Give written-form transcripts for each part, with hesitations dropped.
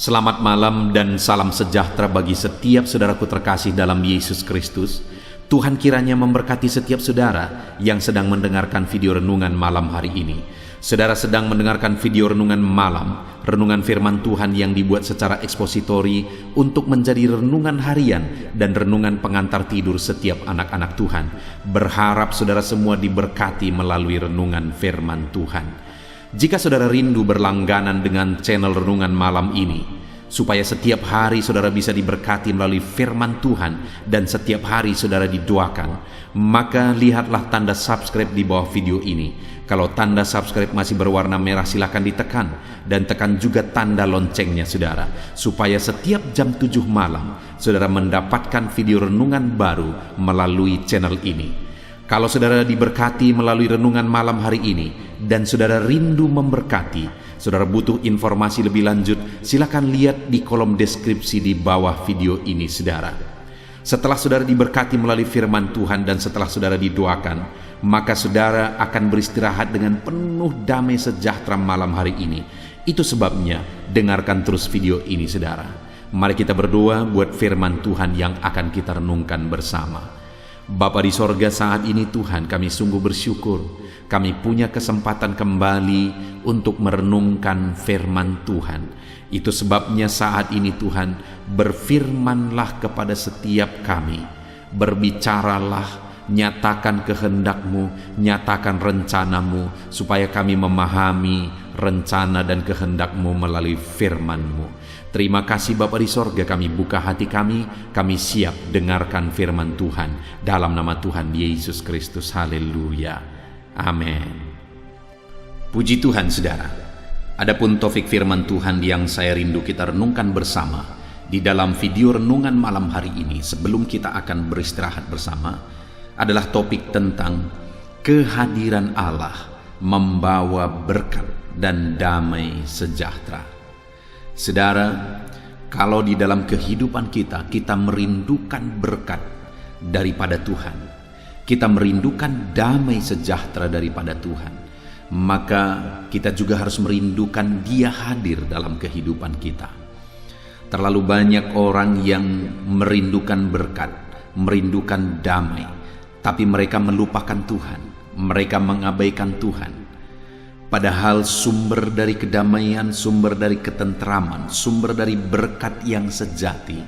Selamat malam dan salam sejahtera bagi setiap saudaraku terkasih dalam Yesus Kristus. Tuhan kiranya memberkati setiap saudara yang sedang mendengarkan video renungan malam hari ini. Saudara sedang mendengarkan video renungan malam, renungan firman Tuhan yang dibuat secara ekspositori untuk menjadi renungan harian dan renungan pengantar tidur setiap anak-anak Tuhan. Berharap saudara semua diberkati melalui renungan firman Tuhan. Jika saudara rindu berlangganan dengan channel renungan malam ini, supaya setiap hari saudara bisa diberkati melalui firman Tuhan dan setiap hari saudara didoakan, maka lihatlah tanda subscribe di bawah video ini. Kalau tanda subscribe masih berwarna merah, silakan ditekan dan tekan juga tanda loncengnya saudara, supaya setiap jam 7 malam saudara mendapatkan video renungan baru melalui channel ini. Kalau saudara diberkati melalui renungan malam hari ini dan saudara rindu memberkati, saudara butuh informasi lebih lanjut, silakan lihat di kolom deskripsi di bawah video ini saudara. Setelah saudara diberkati melalui firman Tuhan dan setelah saudara didoakan, maka saudara akan beristirahat dengan penuh damai sejahtera malam hari ini. Itu sebabnya dengarkan terus video ini saudara. Mari kita berdoa buat firman Tuhan yang akan kita renungkan bersama. Bapa di sorga, saat ini Tuhan kami sungguh bersyukur kami punya kesempatan kembali untuk merenungkan firman Tuhan. Itu sebabnya saat ini Tuhan, berfirmanlah kepada setiap kami, berbicaralah, nyatakan kehendak-Mu, nyatakan rencana-Mu, supaya kami memahami rencana dan kehendak-Mu melalui firman-Mu. Terima kasih Bapa di sorga, kami buka hati kami siap dengarkan firman Tuhan. Dalam nama Tuhan Yesus Kristus, haleluya, amin. Puji Tuhan saudara. Adapun topik firman Tuhan yang saya rindu kita renungkan bersama di dalam video renungan malam hari ini, sebelum kita akan beristirahat bersama, adalah topik tentang kehadiran Allah membawa berkat dan damai sejahtera. Saudara, kalau di dalam kehidupan kita merindukan berkat daripada Tuhan, kita merindukan damai sejahtera daripada Tuhan, maka kita juga harus merindukan Dia hadir dalam kehidupan kita. Terlalu banyak orang yang merindukan berkat, merindukan damai, tapi mereka melupakan Tuhan, mereka mengabaikan Tuhan. Padahal sumber dari kedamaian, sumber dari ketentraman, sumber dari berkat yang sejati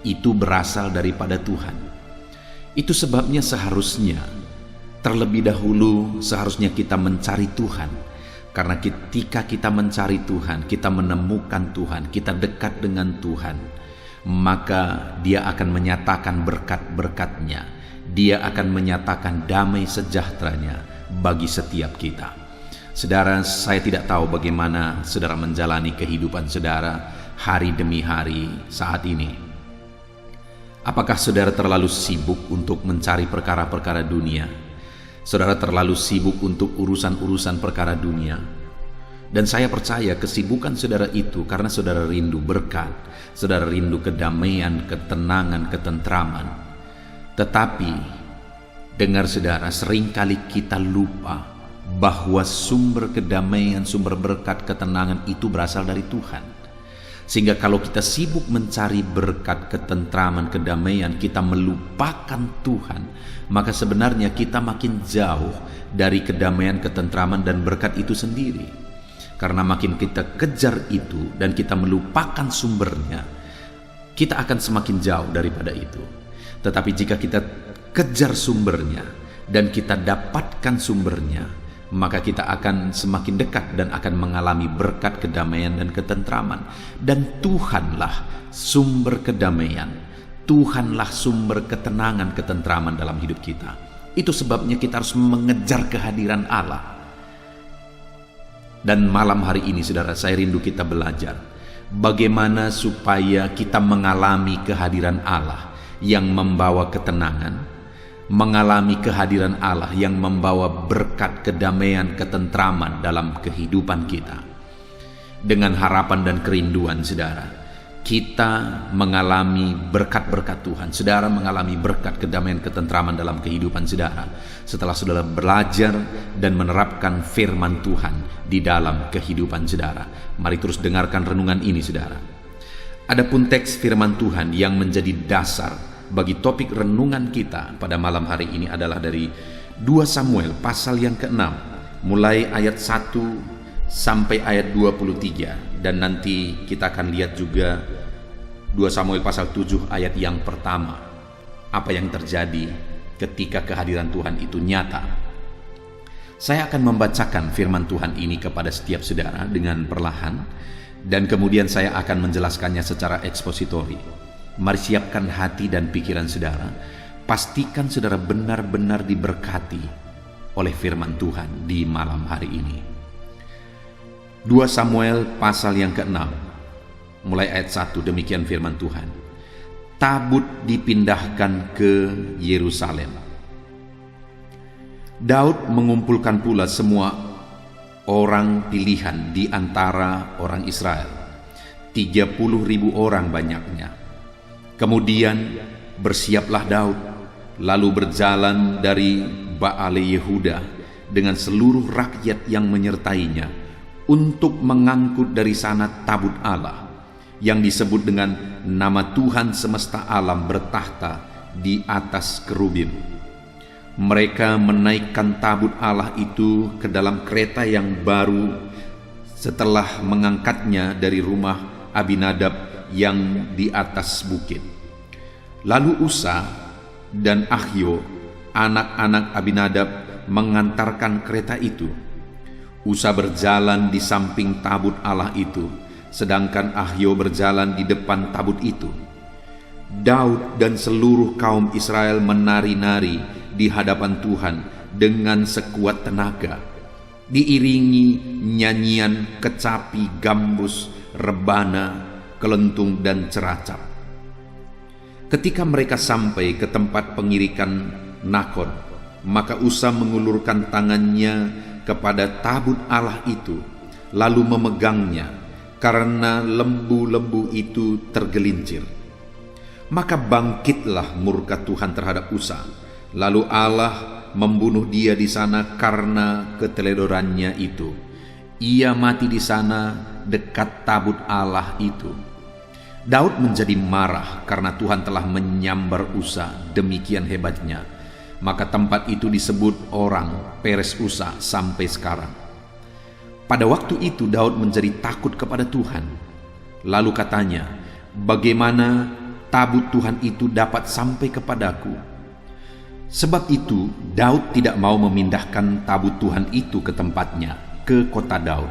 itu berasal daripada Tuhan. Itu sebabnya seharusnya terlebih dahulu kita mencari Tuhan. Karena ketika kita mencari Tuhan, kita menemukan Tuhan, kita dekat dengan Tuhan, maka Dia akan menyatakan berkat-berkat-Nya. Dia akan menyatakan damai sejahteranya bagi setiap kita. Saudara, saya tidak tahu bagaimana saudara menjalani kehidupan saudara hari demi hari saat ini. Apakah saudara terlalu sibuk untuk mencari perkara-perkara dunia? Saudara terlalu sibuk untuk urusan-urusan perkara dunia? Dan saya percaya kesibukan saudara itu karena saudara rindu berkat, saudara rindu kedamaian, ketenangan, ketentraman. Tetapi, dengar saudara, seringkali kita lupa bahwa sumber kedamaian, sumber berkat, ketenangan itu berasal dari Tuhan. Sehingga kalau kita sibuk mencari berkat, ketentraman, kedamaian, kita melupakan Tuhan, maka sebenarnya kita makin jauh dari kedamaian, ketentraman, dan berkat itu sendiri. Karena makin kita kejar itu dan kita melupakan sumbernya, kita akan semakin jauh daripada itu. Tetapi jika kita kejar sumbernya dan kita dapatkan sumbernya, maka kita akan semakin dekat dan akan mengalami berkat, kedamaian, dan ketentraman. Dan Tuhanlah sumber kedamaian, Tuhanlah sumber ketenangan, ketentraman dalam hidup kita. Itu sebabnya kita harus mengejar kehadiran Allah. Dan malam hari ini saudara, saya rindu kita belajar bagaimana supaya kita mengalami kehadiran Allah yang membawa ketenangan, mengalami kehadiran Allah yang membawa berkat, kedamaian, ketentraman dalam kehidupan kita. Dengan harapan dan kerinduan saudara, kita mengalami berkat-berkat Tuhan. Saudara mengalami berkat, kedamaian, ketentraman dalam kehidupan saudara setelah saudara belajar dan menerapkan firman Tuhan di dalam kehidupan saudara. Mari terus dengarkan renungan ini saudara. Adapun teks firman Tuhan yang menjadi dasar bagi topik renungan kita pada malam hari ini adalah dari 2 Samuel pasal yang ke-6, mulai ayat 1 sampai ayat 23, dan nanti kita akan lihat juga 2 Samuel pasal 7 ayat yang pertama, apa yang terjadi ketika kehadiran Tuhan itu nyata. Saya akan membacakan firman Tuhan ini kepada setiap saudara dengan perlahan, dan kemudian saya akan menjelaskannya secara ekspositori. Mari siapkan hati dan pikiran saudara. Pastikan saudara benar-benar diberkati oleh firman Tuhan di malam hari ini. 2 Samuel pasal yang ke-6, mulai ayat 1, demikian firman Tuhan. Tabut dipindahkan ke Yerusalem. Daud mengumpulkan pula semua orang pilihan di antara orang Israel, 30.000 orang banyaknya. Kemudian bersiaplah Daud, lalu berjalan dari Baale Yehuda dengan seluruh rakyat yang menyertainya untuk mengangkut dari sana tabut Allah yang disebut dengan nama Tuhan semesta alam bertahta di atas kerubim. Mereka menaikkan tabut Allah itu ke dalam kereta yang baru setelah mengangkatnya dari rumah Abinadab yang di atas bukit. Lalu Usa dan Ahio, anak-anak Abinadab, mengantarkan kereta itu. Usa berjalan di samping tabut Allah itu, sedangkan Ahio berjalan di depan tabut itu. Daud dan seluruh kaum Israel menari-nari di hadapan Tuhan dengan sekuat tenaga, diiringi nyanyian kecapi, gambus, rebana, kelentung, dan ceracap. Ketika mereka sampai ke tempat pengirikan Nakon, maka Usa mengulurkan tangannya kepada tabut Allah itu, lalu memegangnya, karena lembu-lembu itu tergelincir. Maka bangkitlah murka Tuhan terhadap Usa, lalu Allah membunuh dia di sana karena keteledorannya itu. Ia mati di sana dekat tabut Allah itu. Daud menjadi marah karena Tuhan telah menyambar Usa demikian hebatnya. Maka tempat itu disebut orang Peres Usa sampai sekarang. Pada waktu itu Daud menjadi takut kepada Tuhan. Lalu katanya, bagaimana tabut Tuhan itu dapat sampai kepadaku? Sebab itu Daud tidak mau memindahkan tabut Tuhan itu ke tempatnya, ke kota Daud.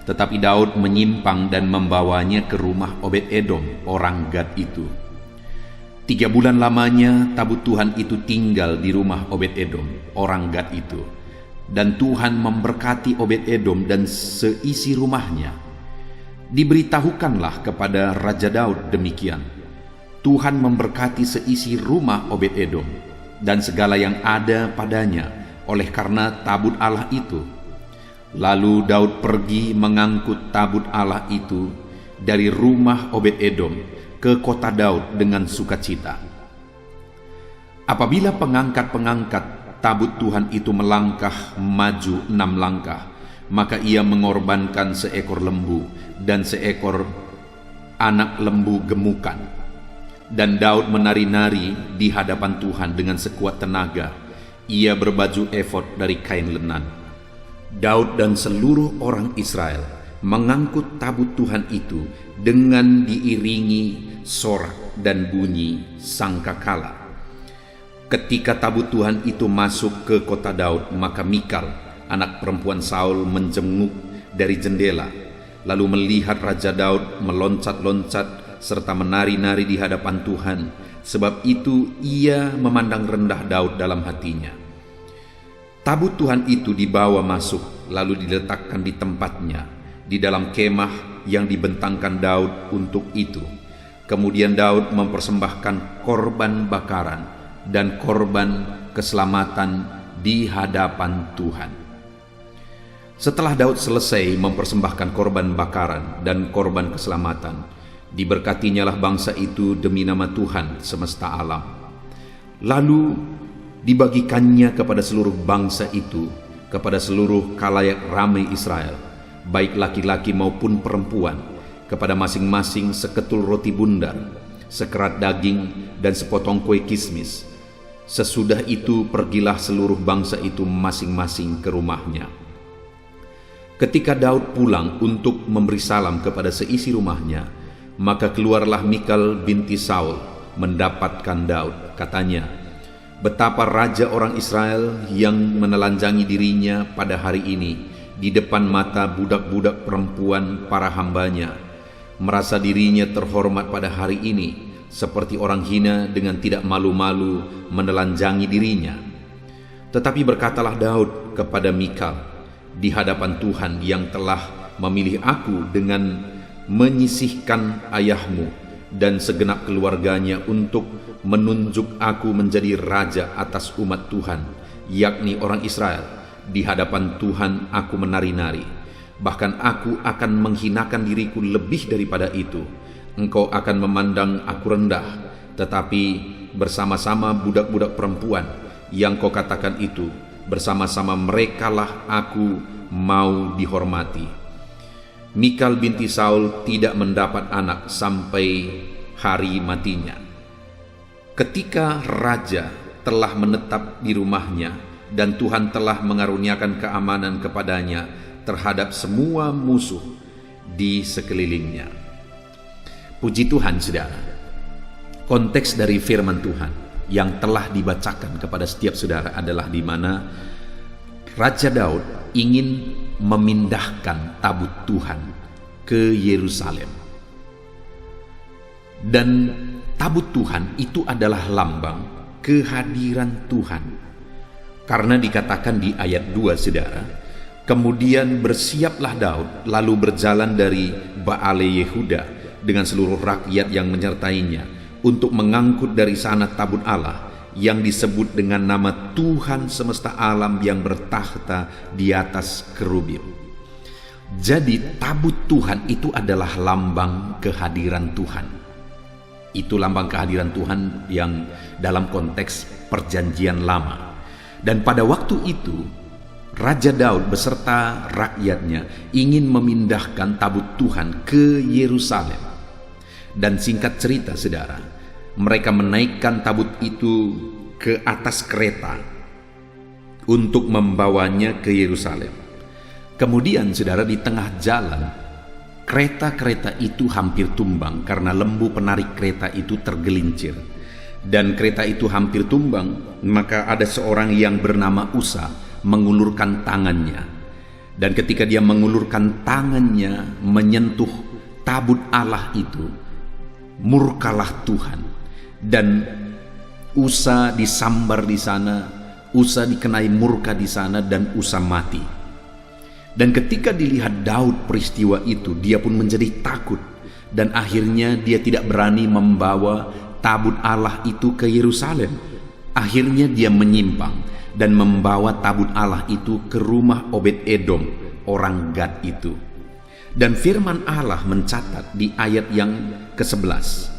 Tetapi Daud menyimpang dan membawanya ke rumah Obed-Edom, orang Gad itu. 3 bulan lamanya tabut Tuhan itu tinggal di rumah Obed-Edom, orang Gad itu. Dan Tuhan memberkati Obed-Edom dan seisi rumahnya. Diberitahukanlah kepada Raja Daud demikian. Tuhan memberkati seisi rumah Obed-Edom dan segala yang ada padanya oleh karena tabut Allah itu. Lalu Daud pergi mengangkut tabut Allah itu dari rumah Obed-Edom ke kota Daud dengan sukacita. Apabila pengangkat-pengangkat tabut Tuhan itu melangkah maju 6 langkah, maka ia mengorbankan seekor lembu dan seekor anak lembu gemukan. Dan Daud menari-nari di hadapan Tuhan dengan sekuat tenaga. Ia berbaju efod dari kain lenan. Daud dan seluruh orang Israel mengangkut tabut Tuhan itu dengan diiringi sorak dan bunyi sangkakala. Ketika tabut Tuhan itu masuk ke kota Daud, maka Mikal, anak perempuan Saul, menjenguk dari jendela, lalu melihat Raja Daud meloncat-loncat serta menari-nari di hadapan Tuhan. Sebab itu ia memandang rendah Daud dalam hatinya. Tabut Tuhan itu dibawa masuk, lalu diletakkan di tempatnya, di dalam kemah yang dibentangkan Daud untuk itu. Kemudian Daud mempersembahkan korban bakaran dan korban keselamatan di hadapan Tuhan. Setelah Daud selesai mempersembahkan korban bakaran dan korban keselamatan, diberkatinyalah bangsa itu demi nama Tuhan semesta alam. Lalu dibagikannya kepada seluruh bangsa itu, kepada seluruh khalayak ramai Israel, baik laki-laki maupun perempuan, kepada masing-masing seketul roti bundar, sekerat daging, dan sepotong kue kismis. Sesudah itu pergilah seluruh bangsa itu masing-masing ke rumahnya. Ketika Daud pulang untuk memberi salam kepada seisi rumahnya, maka keluarlah Mikal binti Saul mendapatkan Daud. Katanya, betapa raja orang Israel yang menelanjangi dirinya pada hari ini di depan mata budak-budak perempuan para hambanya, merasa dirinya terhormat pada hari ini, seperti orang hina dengan tidak malu-malu menelanjangi dirinya. Tetapi berkatalah Daud kepada Mikal, di hadapan Tuhan yang telah memilih aku dengan menyisihkan ayahmu dan segenap keluarganya untuk menunjuk aku menjadi raja atas umat Tuhan, yakni orang Israel. Di hadapan Tuhan aku menari-nari, bahkan aku akan menghinakan diriku lebih daripada itu. Engkau akan memandang aku rendah, tetapi bersama-sama budak-budak perempuan yang kau katakan itu, bersama-sama merekalah aku mau dihormati. Mikal binti Saul tidak mendapat anak sampai hari matinya. Ketika raja telah menetap di rumahnya dan Tuhan telah mengaruniakan keamanan kepadanya terhadap semua musuh di sekelilingnya. Puji Tuhan, saudara. Konteks dari firman Tuhan yang telah dibacakan kepada setiap saudara adalah di mana Raja Daud ingin memindahkan tabut Tuhan ke Yerusalem. Dan tabut Tuhan itu adalah lambang kehadiran Tuhan. Karena dikatakan di ayat 2, saudara, kemudian bersiaplah Daud lalu berjalan dari Baale Yehuda dengan seluruh rakyat yang menyertainya untuk mengangkut dari sana tabut Allah yang disebut dengan nama Tuhan semesta alam yang bertakhta di atas kerubim. Jadi tabut Tuhan itu adalah lambang kehadiran Tuhan. Itu lambang kehadiran Tuhan yang dalam konteks perjanjian lama. Dan pada waktu itu Raja Daud beserta rakyatnya ingin memindahkan tabut Tuhan ke Yerusalem. Dan singkat cerita, saudara, mereka menaikkan tabut itu ke atas kereta untuk membawanya ke Yerusalem. Kemudian, saudara, di tengah jalan, kereta-kereta itu hampir tumbang karena lembu penarik kereta itu tergelincir. Dan kereta itu hampir tumbang, maka ada seorang yang bernama Usa mengulurkan tangannya. Dan ketika dia mengulurkan tangannya menyentuh tabut Allah itu, murkalah Tuhan, dan Usa disambar di sana, Usa dikenai murka di sana, dan Usa mati. Dan ketika dilihat Daud peristiwa itu, dia pun menjadi takut, dan akhirnya dia tidak berani membawa tabut Allah itu ke Yerusalem. Akhirnya dia menyimpang dan membawa tabut Allah itu ke rumah Obed-Edom, orang Gad itu. Dan firman Allah mencatat di ayat yang ke-11,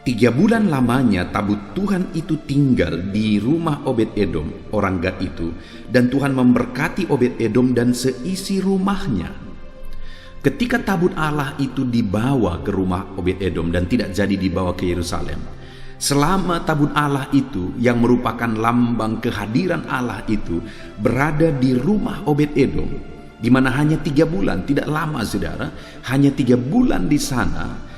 3 bulan lamanya tabut Tuhan itu tinggal di rumah Obed-Edom, orang Gad itu, dan Tuhan memberkati Obed-Edom dan seisi rumahnya. Ketika tabut Allah itu dibawa ke rumah Obed-Edom dan tidak jadi dibawa ke Yerusalem, selama tabut Allah itu yang merupakan lambang kehadiran Allah itu berada di rumah Obed-Edom, di mana hanya 3 bulan, tidak lama, saudara, hanya 3 bulan di sana,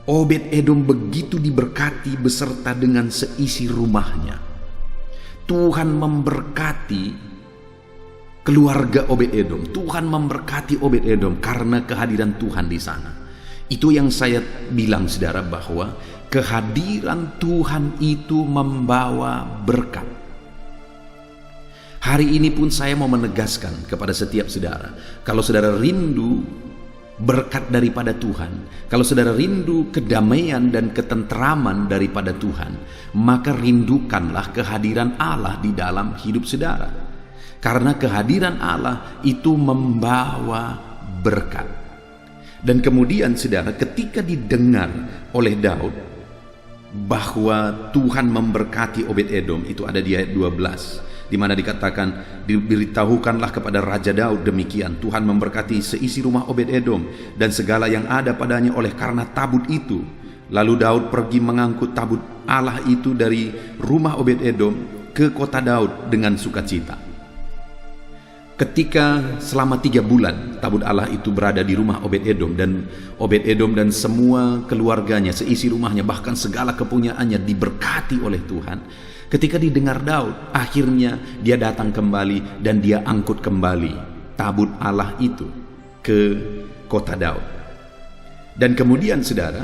Obed-Edom begitu diberkati beserta dengan seisi rumahnya. Tuhan memberkati keluarga Obed-Edom, Tuhan memberkati Obed-Edom karena kehadiran Tuhan di sana. Itu yang saya bilang, saudara, bahwa kehadiran Tuhan itu membawa berkat. Hari ini pun saya mau menegaskan kepada setiap saudara, kalau saudara rindu berkat daripada Tuhan, kalau saudara rindu kedamaian dan ketentraman daripada Tuhan, maka rindukanlah kehadiran Allah di dalam hidup saudara. Karena kehadiran Allah itu membawa berkat. Dan kemudian, saudara, ketika didengar oleh Daud bahwa Tuhan memberkati Obed-Edom, itu ada di ayat 12. di mana dikatakan, diberitahukanlah kepada Raja Daud demikian, Tuhan memberkati seisi rumah Obed-Edom dan segala yang ada padanya oleh karena tabut itu. Lalu Daud pergi mengangkut tabut Allah itu dari rumah Obed-Edom ke kota Daud dengan sukacita. Ketika selama 3 bulan tabut Allah itu berada di rumah Obed-Edom, dan Obed-Edom dan semua keluarganya, seisi rumahnya, bahkan segala kepunyaannya diberkati oleh Tuhan. Ketika didengar Daud, akhirnya dia datang kembali dan dia angkut kembali tabut Allah itu ke kota Daud. Dan kemudian saudara,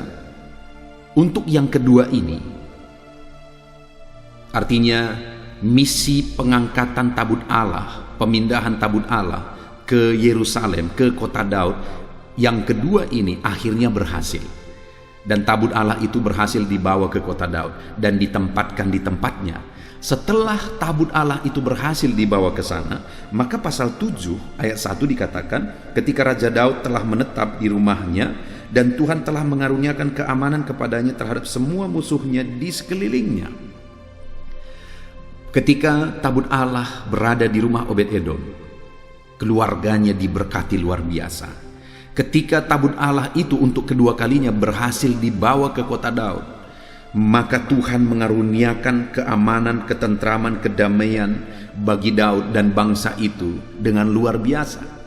untuk yang kedua ini, artinya misi pengangkatan tabut Allah, pemindahan tabut Allah ke Yerusalem, ke kota Daud, yang kedua ini akhirnya berhasil. Dan tabut Allah itu berhasil dibawa ke kota Daud dan ditempatkan di tempatnya. Setelah tabut Allah itu berhasil dibawa ke sana, maka pasal 7 ayat 1 dikatakan, ketika Raja Daud telah menetap di rumahnya dan Tuhan telah mengaruniakan keamanan kepadanya terhadap semua musuhnya di sekelilingnya. Ketika tabut Allah berada di rumah Obed-Edom, keluarganya diberkati luar biasa. Ketika tabut Allah itu untuk kedua kalinya berhasil dibawa ke kota Daud, maka Tuhan mengaruniakan keamanan, ketentraman, kedamaian bagi Daud dan bangsa itu dengan luar biasa.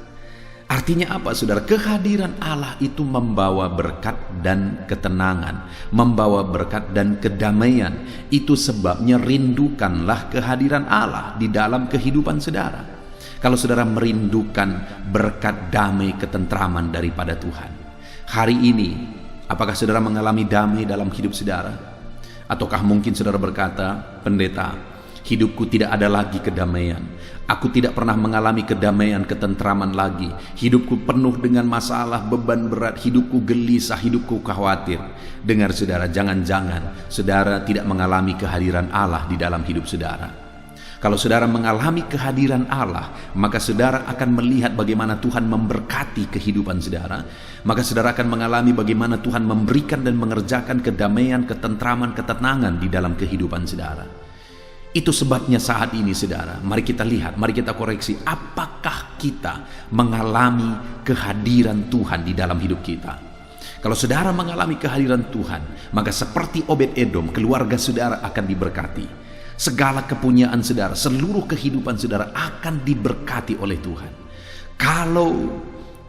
Artinya apa, saudara? Kehadiran Allah itu membawa berkat dan ketenangan, membawa berkat dan kedamaian. Itu sebabnya rindukanlah kehadiran Allah di dalam kehidupan saudara. Kalau saudara merindukan berkat, damai, ketentraman daripada Tuhan, hari ini apakah saudara mengalami damai dalam hidup saudara? Ataukah mungkin saudara berkata, pendeta, hidupku tidak ada lagi kedamaian, aku tidak pernah mengalami kedamaian, ketentraman lagi, hidupku penuh dengan masalah, beban berat, hidupku gelisah, hidupku khawatir. Dengar saudara, jangan-jangan saudara tidak mengalami kehadiran Allah di dalam hidup saudara. Kalau saudara mengalami kehadiran Allah, maka saudara akan melihat bagaimana Tuhan memberkati kehidupan saudara. Maka saudara akan mengalami bagaimana Tuhan memberikan dan mengerjakan kedamaian, ketentraman, ketenangan di dalam kehidupan saudara. Itu sebabnya saat ini saudara, mari kita lihat, mari kita koreksi, apakah kita mengalami kehadiran Tuhan di dalam hidup kita. Kalau saudara mengalami kehadiran Tuhan, maka seperti Obed-Edom, keluarga saudara akan diberkati. Segala kepunyaan saudara, seluruh kehidupan saudara akan diberkati oleh Tuhan. Kalau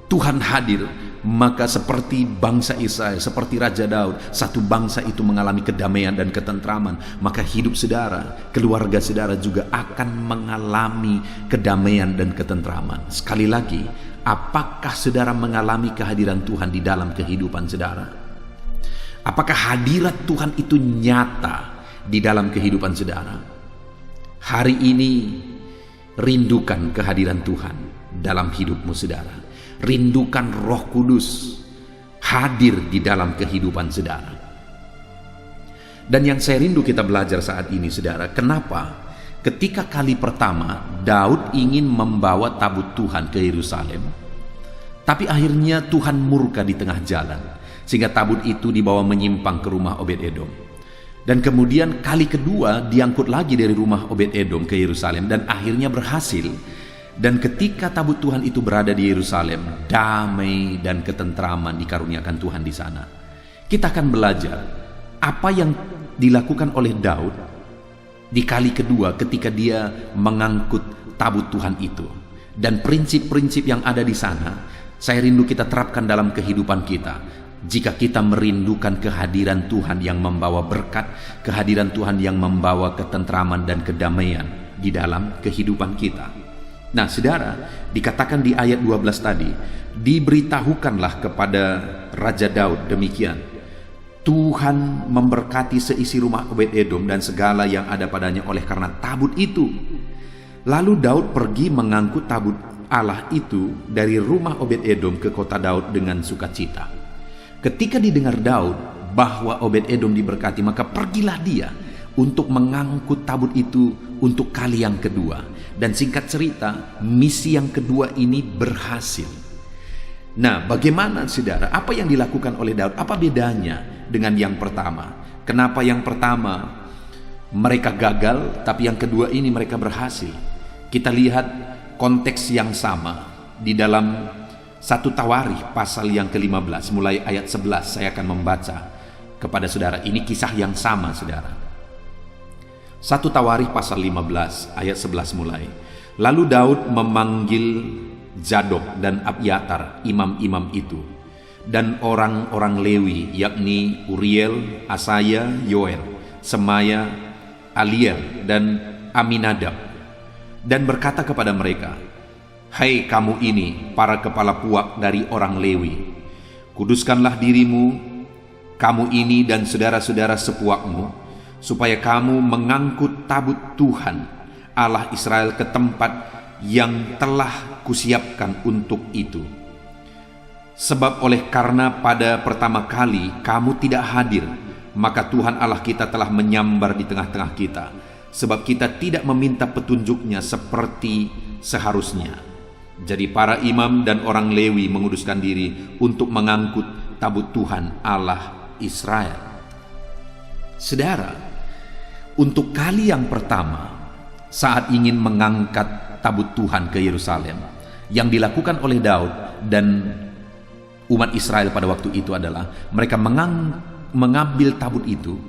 Tuhan hadir, maka seperti bangsa Israel, seperti Raja Daud, satu bangsa itu mengalami kedamaian dan ketentraman, maka hidup saudara, keluarga saudara juga akan mengalami kedamaian dan ketentraman. Sekali lagi, apakah saudara mengalami kehadiran Tuhan di dalam kehidupan saudara? Apakah hadirat Tuhan itu nyata di dalam kehidupan saudara? Hari ini rindukan kehadiran Tuhan dalam hidupmu saudara. Rindukan Roh Kudus hadir di dalam kehidupan saudara. Dan yang saya rindu kita belajar saat ini saudara, kenapa ketika kali pertama Daud ingin membawa tabut Tuhan ke Yerusalem, tapi akhirnya Tuhan murka di tengah jalan, sehingga tabut itu dibawa menyimpang ke rumah Obed-Edom. Dan kemudian kali kedua diangkut lagi dari rumah Obed-Edom ke Yerusalem dan akhirnya berhasil. Dan ketika tabut Tuhan itu berada di Yerusalem, damai dan ketentraman dikaruniakan Tuhan di sana. Kita akan belajar apa yang dilakukan oleh Daud di kali kedua ketika dia mengangkut tabut Tuhan itu. Dan prinsip-prinsip yang ada di sana, saya rindu kita terapkan dalam kehidupan kita. Jika kita merindukan kehadiran Tuhan yang membawa berkat, kehadiran Tuhan yang membawa ketentraman dan kedamaian di dalam kehidupan kita. Nah saudara, dikatakan di ayat 12 tadi, diberitahukanlah kepada Raja Daud demikian, Tuhan memberkati seisi rumah Obed-Edom dan segala yang ada padanya oleh karena tabut itu. Lalu Daud pergi mengangkut tabut Allah itu dari rumah Obed-Edom ke kota Daud dengan sukacita. Ketika didengar Daud bahwa Obed-Edom diberkati, maka pergilah dia untuk mengangkut tabut itu untuk kali yang kedua. Dan singkat cerita, misi yang kedua ini berhasil. Nah, bagaimana saudara? Apa yang dilakukan oleh Daud? Apa bedanya dengan yang pertama? Kenapa yang pertama mereka gagal, tapi yang kedua ini mereka berhasil. Kita lihat konteks yang sama di dalam 1 Tawarikh pasal yang ke-15 mulai ayat 11. Saya akan membaca kepada saudara. Ini kisah yang sama, saudara. 1 Tawarikh pasal 15 ayat 11 mulai. Lalu Daud memanggil Zadok dan Abyatar, imam-imam itu, dan orang-orang Lewi, yakni Uriel, Asaya, Yoel, Semaya, Aliel, dan Aminadab, dan berkata kepada mereka, "Hai kamu ini, para kepala puak dari orang Lewi, kuduskanlah dirimu, kamu ini dan saudara-saudara sepuakmu, supaya kamu mengangkut tabut Tuhan, Allah Israel ke tempat yang telah kusiapkan untuk itu. Sebab oleh karena pada pertama kali kamu tidak hadir, maka Tuhan Allah kita telah menyambar di tengah-tengah kita, sebab kita tidak meminta petunjuknya seperti seharusnya." Jadi para imam dan orang Lewi menguduskan diri untuk mengangkut tabut Tuhan Allah Israel. Saudara, untuk kali yang pertama saat ingin mengangkat tabut Tuhan ke Yerusalem, yang dilakukan oleh Daud dan umat Israel pada waktu itu adalah mereka mengambil tabut itu,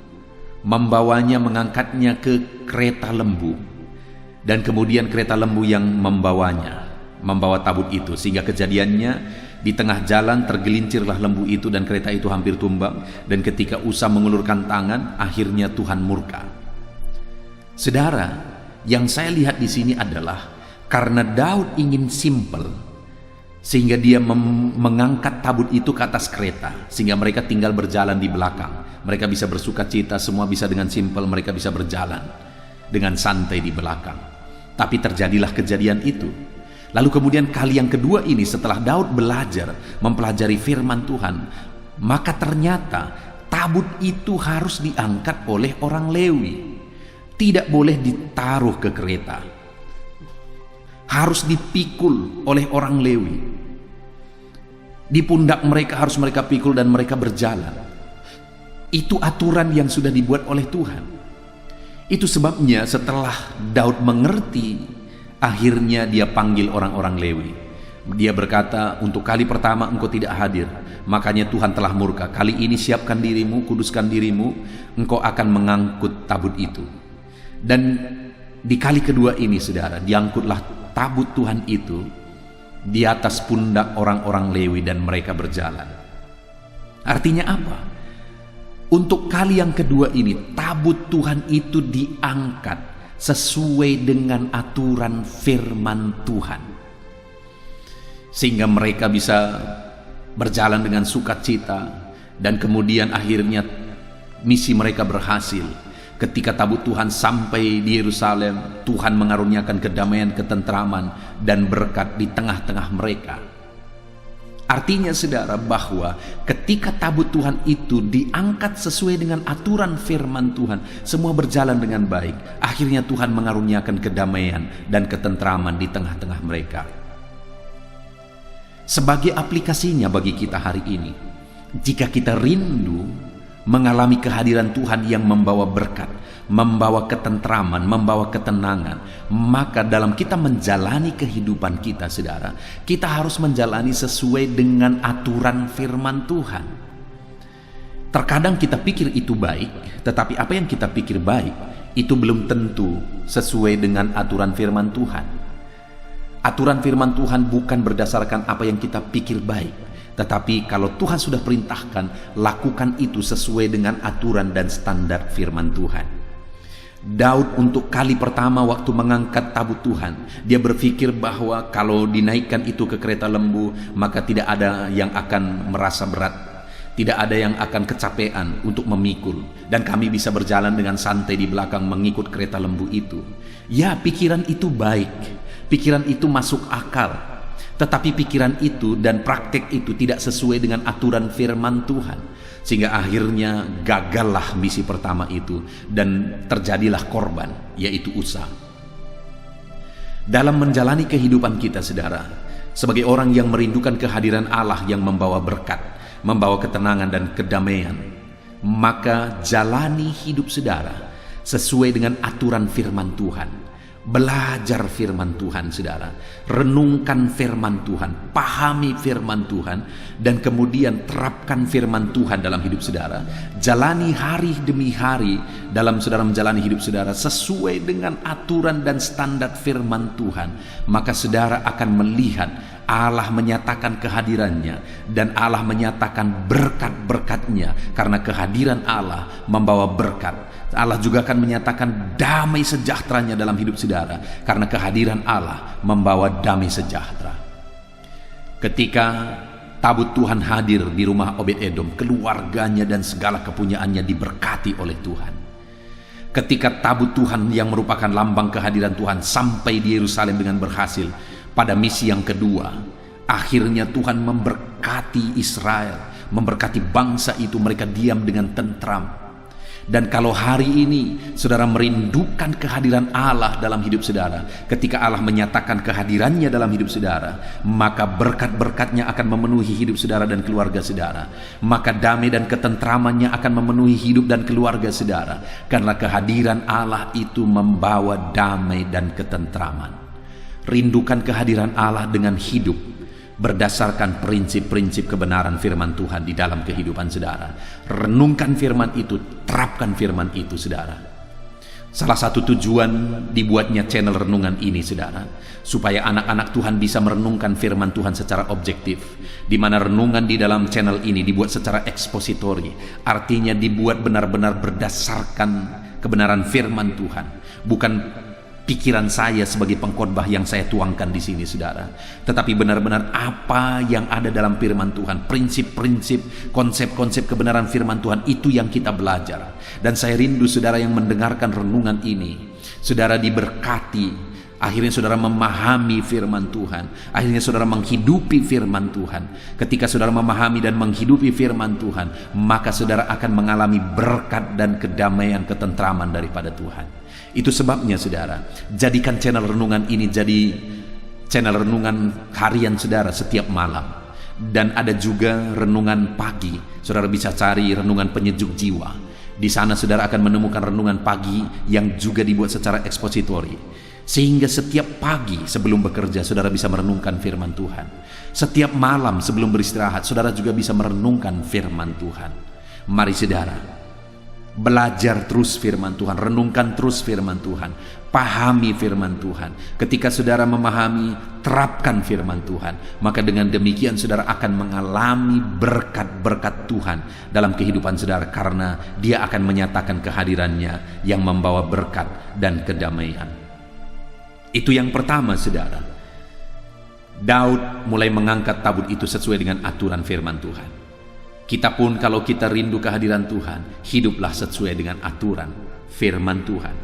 membawanya, mengangkatnya ke kereta lembu, dan kemudian kereta lembu yang membawa tabut itu, sehingga kejadiannya di tengah jalan tergelincirlah lembu itu dan kereta itu hampir tumbang, dan ketika Usa mengulurkan tangan, akhirnya Tuhan murka. Saudara, yang saya lihat di sini adalah karena Daud ingin simple, sehingga dia mengangkat tabut itu ke atas kereta, sehingga mereka tinggal berjalan di belakang. Mereka bisa bersuka cita, semua bisa dengan simple, mereka bisa berjalan dengan santai di belakang. Tapi terjadilah kejadian itu. Lalu kemudian kali yang kedua ini, setelah Daud belajar mempelajari firman Tuhan, maka ternyata tabut itu harus diangkat oleh orang Lewi, tidak boleh ditaruh ke kereta, harus dipikul oleh orang Lewi. Di pundak mereka harus mereka pikul dan mereka berjalan. Itu aturan yang sudah dibuat oleh Tuhan. Itu sebabnya setelah Daud mengerti, akhirnya dia panggil orang-orang Lewi. Dia berkata, "Untuk kali pertama engkau tidak hadir, makanya Tuhan telah murka. Kali ini siapkan dirimu, kuduskan dirimu, engkau akan mengangkut tabut itu." Dan di kali kedua ini, saudara, diangkutlah tabut Tuhan itu di atas pundak orang-orang Lewi dan mereka berjalan. Artinya apa? Untuk kali yang kedua ini, tabut Tuhan itu diangkat sesuai dengan aturan firman Tuhan, sehingga mereka bisa berjalan dengan sukacita, dan kemudian akhirnya misi mereka berhasil. Ketika tabut Tuhan sampai di Yerusalem, Tuhan mengaruniakan kedamaian, ketentraman, dan berkat di tengah-tengah mereka. Artinya, saudara, bahwa ketika tabut Tuhan itu diangkat sesuai dengan aturan firman Tuhan, semua berjalan dengan baik. Akhirnya Tuhan mengaruniakan kedamaian dan ketentraman di tengah-tengah mereka. Sebagai aplikasinya bagi kita hari ini, jika kita rindu mengalami kehadiran Tuhan yang membawa berkat, membawa ketentraman, membawa ketenangan, maka dalam kita menjalani kehidupan kita, saudara, kita harus menjalani sesuai dengan aturan firman Tuhan. Terkadang kita pikir itu baik, tetapi apa yang kita pikir baik itu belum tentu sesuai dengan aturan firman Tuhan. Aturan firman Tuhan bukan berdasarkan apa yang kita pikir baik, tetapi kalau Tuhan sudah perintahkan, lakukan itu sesuai dengan aturan dan standar firman Tuhan. Daud untuk kali pertama waktu mengangkat tabut Tuhan, dia berpikir bahwa kalau dinaikkan itu ke kereta lembu, maka tidak ada yang akan merasa berat, tidak ada yang akan kecapean untuk memikul, dan kami bisa berjalan dengan santai di belakang mengikut kereta lembu itu. Ya, pikiran itu baik, pikiran itu masuk akal, tetapi pikiran itu dan praktek itu tidak sesuai dengan aturan firman Tuhan, sehingga akhirnya gagallah misi pertama itu dan terjadilah korban, yaitu Usa. Dalam menjalani kehidupan kita, saudara, sebagai orang yang merindukan kehadiran Allah yang membawa berkat, membawa ketenangan dan kedamaian, maka jalani hidup saudara sesuai dengan aturan firman Tuhan. Belajar firman Tuhan, saudara. Renungkan firman Tuhan, pahami firman Tuhan, dan kemudian terapkan firman Tuhan dalam hidup saudara. Jalani hari demi hari dalam saudara menjalani hidup saudara sesuai dengan aturan dan standar firman Tuhan. Maka saudara akan melihat Allah menyatakan kehadirannya, dan Allah menyatakan berkat-berkatnya. Karena kehadiran Allah membawa berkat. Allah juga akan menyatakan damai sejahteranya dalam hidup saudara, karena kehadiran Allah membawa damai sejahtera. Ketika tabut Tuhan hadir di rumah Obed-Edom, keluarganya dan segala kepunyaannya diberkati oleh Tuhan. Ketika tabut Tuhan yang merupakan lambang kehadiran Tuhan sampai di Yerusalem dengan berhasil, pada misi yang kedua, akhirnya Tuhan memberkati Israel, memberkati bangsa itu, mereka diam dengan tentram. Dan kalau hari ini saudara merindukan kehadiran Allah dalam hidup saudara, ketika Allah menyatakan kehadirannya dalam hidup saudara, maka berkat-berkatnya akan memenuhi hidup saudara dan keluarga saudara. Maka damai dan ketentramannya akan memenuhi hidup dan keluarga saudara, karena kehadiran Allah itu membawa damai dan ketentraman. Rindukan kehadiran Allah dengan hidup berdasarkan prinsip-prinsip kebenaran firman Tuhan di dalam kehidupan saudara. Renungkan firman itu, terapkan firman itu, saudara. Salah satu tujuan dibuatnya channel renungan ini, saudara, supaya anak-anak Tuhan bisa merenungkan firman Tuhan secara objektif, di mana renungan di dalam channel ini dibuat secara ekspositori, artinya dibuat benar-benar berdasarkan kebenaran firman Tuhan, bukan pikiran saya sebagai pengkhotbah yang saya tuangkan di sini, saudara, tetapi benar-benar apa yang ada dalam firman Tuhan, prinsip-prinsip, konsep-konsep kebenaran firman Tuhan, itu yang kita belajar. Dan saya rindu saudara yang mendengarkan renungan ini, saudara diberkati. Akhirnya saudara memahami firman Tuhan, akhirnya saudara menghidupi firman Tuhan. Ketika saudara memahami dan menghidupi firman Tuhan, maka saudara akan mengalami berkat dan kedamaian, ketentraman daripada Tuhan. Itu sebabnya saudara, jadikan channel renungan ini jadi channel renungan harian saudara setiap malam. Dan ada juga renungan pagi. Saudara bisa cari renungan penyejuk jiwa. Di sana saudara akan menemukan renungan pagi yang juga dibuat secara ekspositori. Sehingga setiap pagi sebelum bekerja saudara bisa merenungkan firman Tuhan. Setiap malam sebelum beristirahat saudara juga bisa merenungkan firman Tuhan. Mari saudara, belajar terus firman Tuhan, renungkan terus firman Tuhan, pahami firman Tuhan. Ketika saudara memahami, terapkan firman Tuhan, maka dengan demikian saudara akan mengalami berkat-berkat Tuhan dalam kehidupan saudara, karena Dia akan menyatakan kehadirannya yang membawa berkat dan kedamaian. Itu yang pertama, saudara. Daud mulai mengangkat tabut itu sesuai dengan aturan firman Tuhan. Kita pun kalau kita rindu kehadiran Tuhan, hiduplah sesuai dengan aturan firman Tuhan.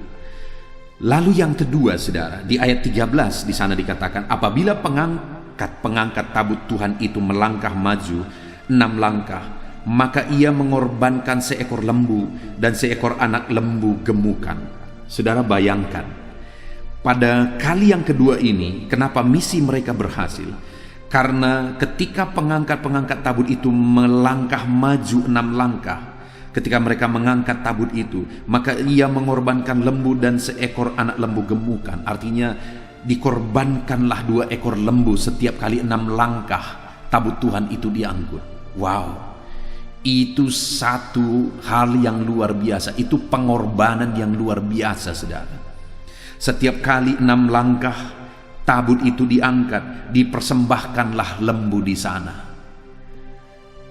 Lalu yang kedua, saudara, di ayat 13 di sana dikatakan, apabila pengangkat tabut Tuhan itu melangkah maju 6 langkah, maka ia mengorbankan seekor lembu dan seekor anak lembu gemukan. Saudara bayangkan, pada kali yang kedua ini, kenapa misi mereka berhasil? Karena ketika pengangkat tabut itu melangkah maju 6 langkah, ketika mereka mengangkat tabut itu, maka ia mengorbankan lembu dan seekor anak lembu gemukan. Artinya dikorbankanlah 2 ekor lembu setiap kali 6 langkah tabut Tuhan itu diangkut. Wow, itu satu hal yang luar biasa. Itu pengorbanan yang luar biasa, saudara. Setiap kali 6 langkah tabut itu diangkat, dipersembahkanlah lembu di sana.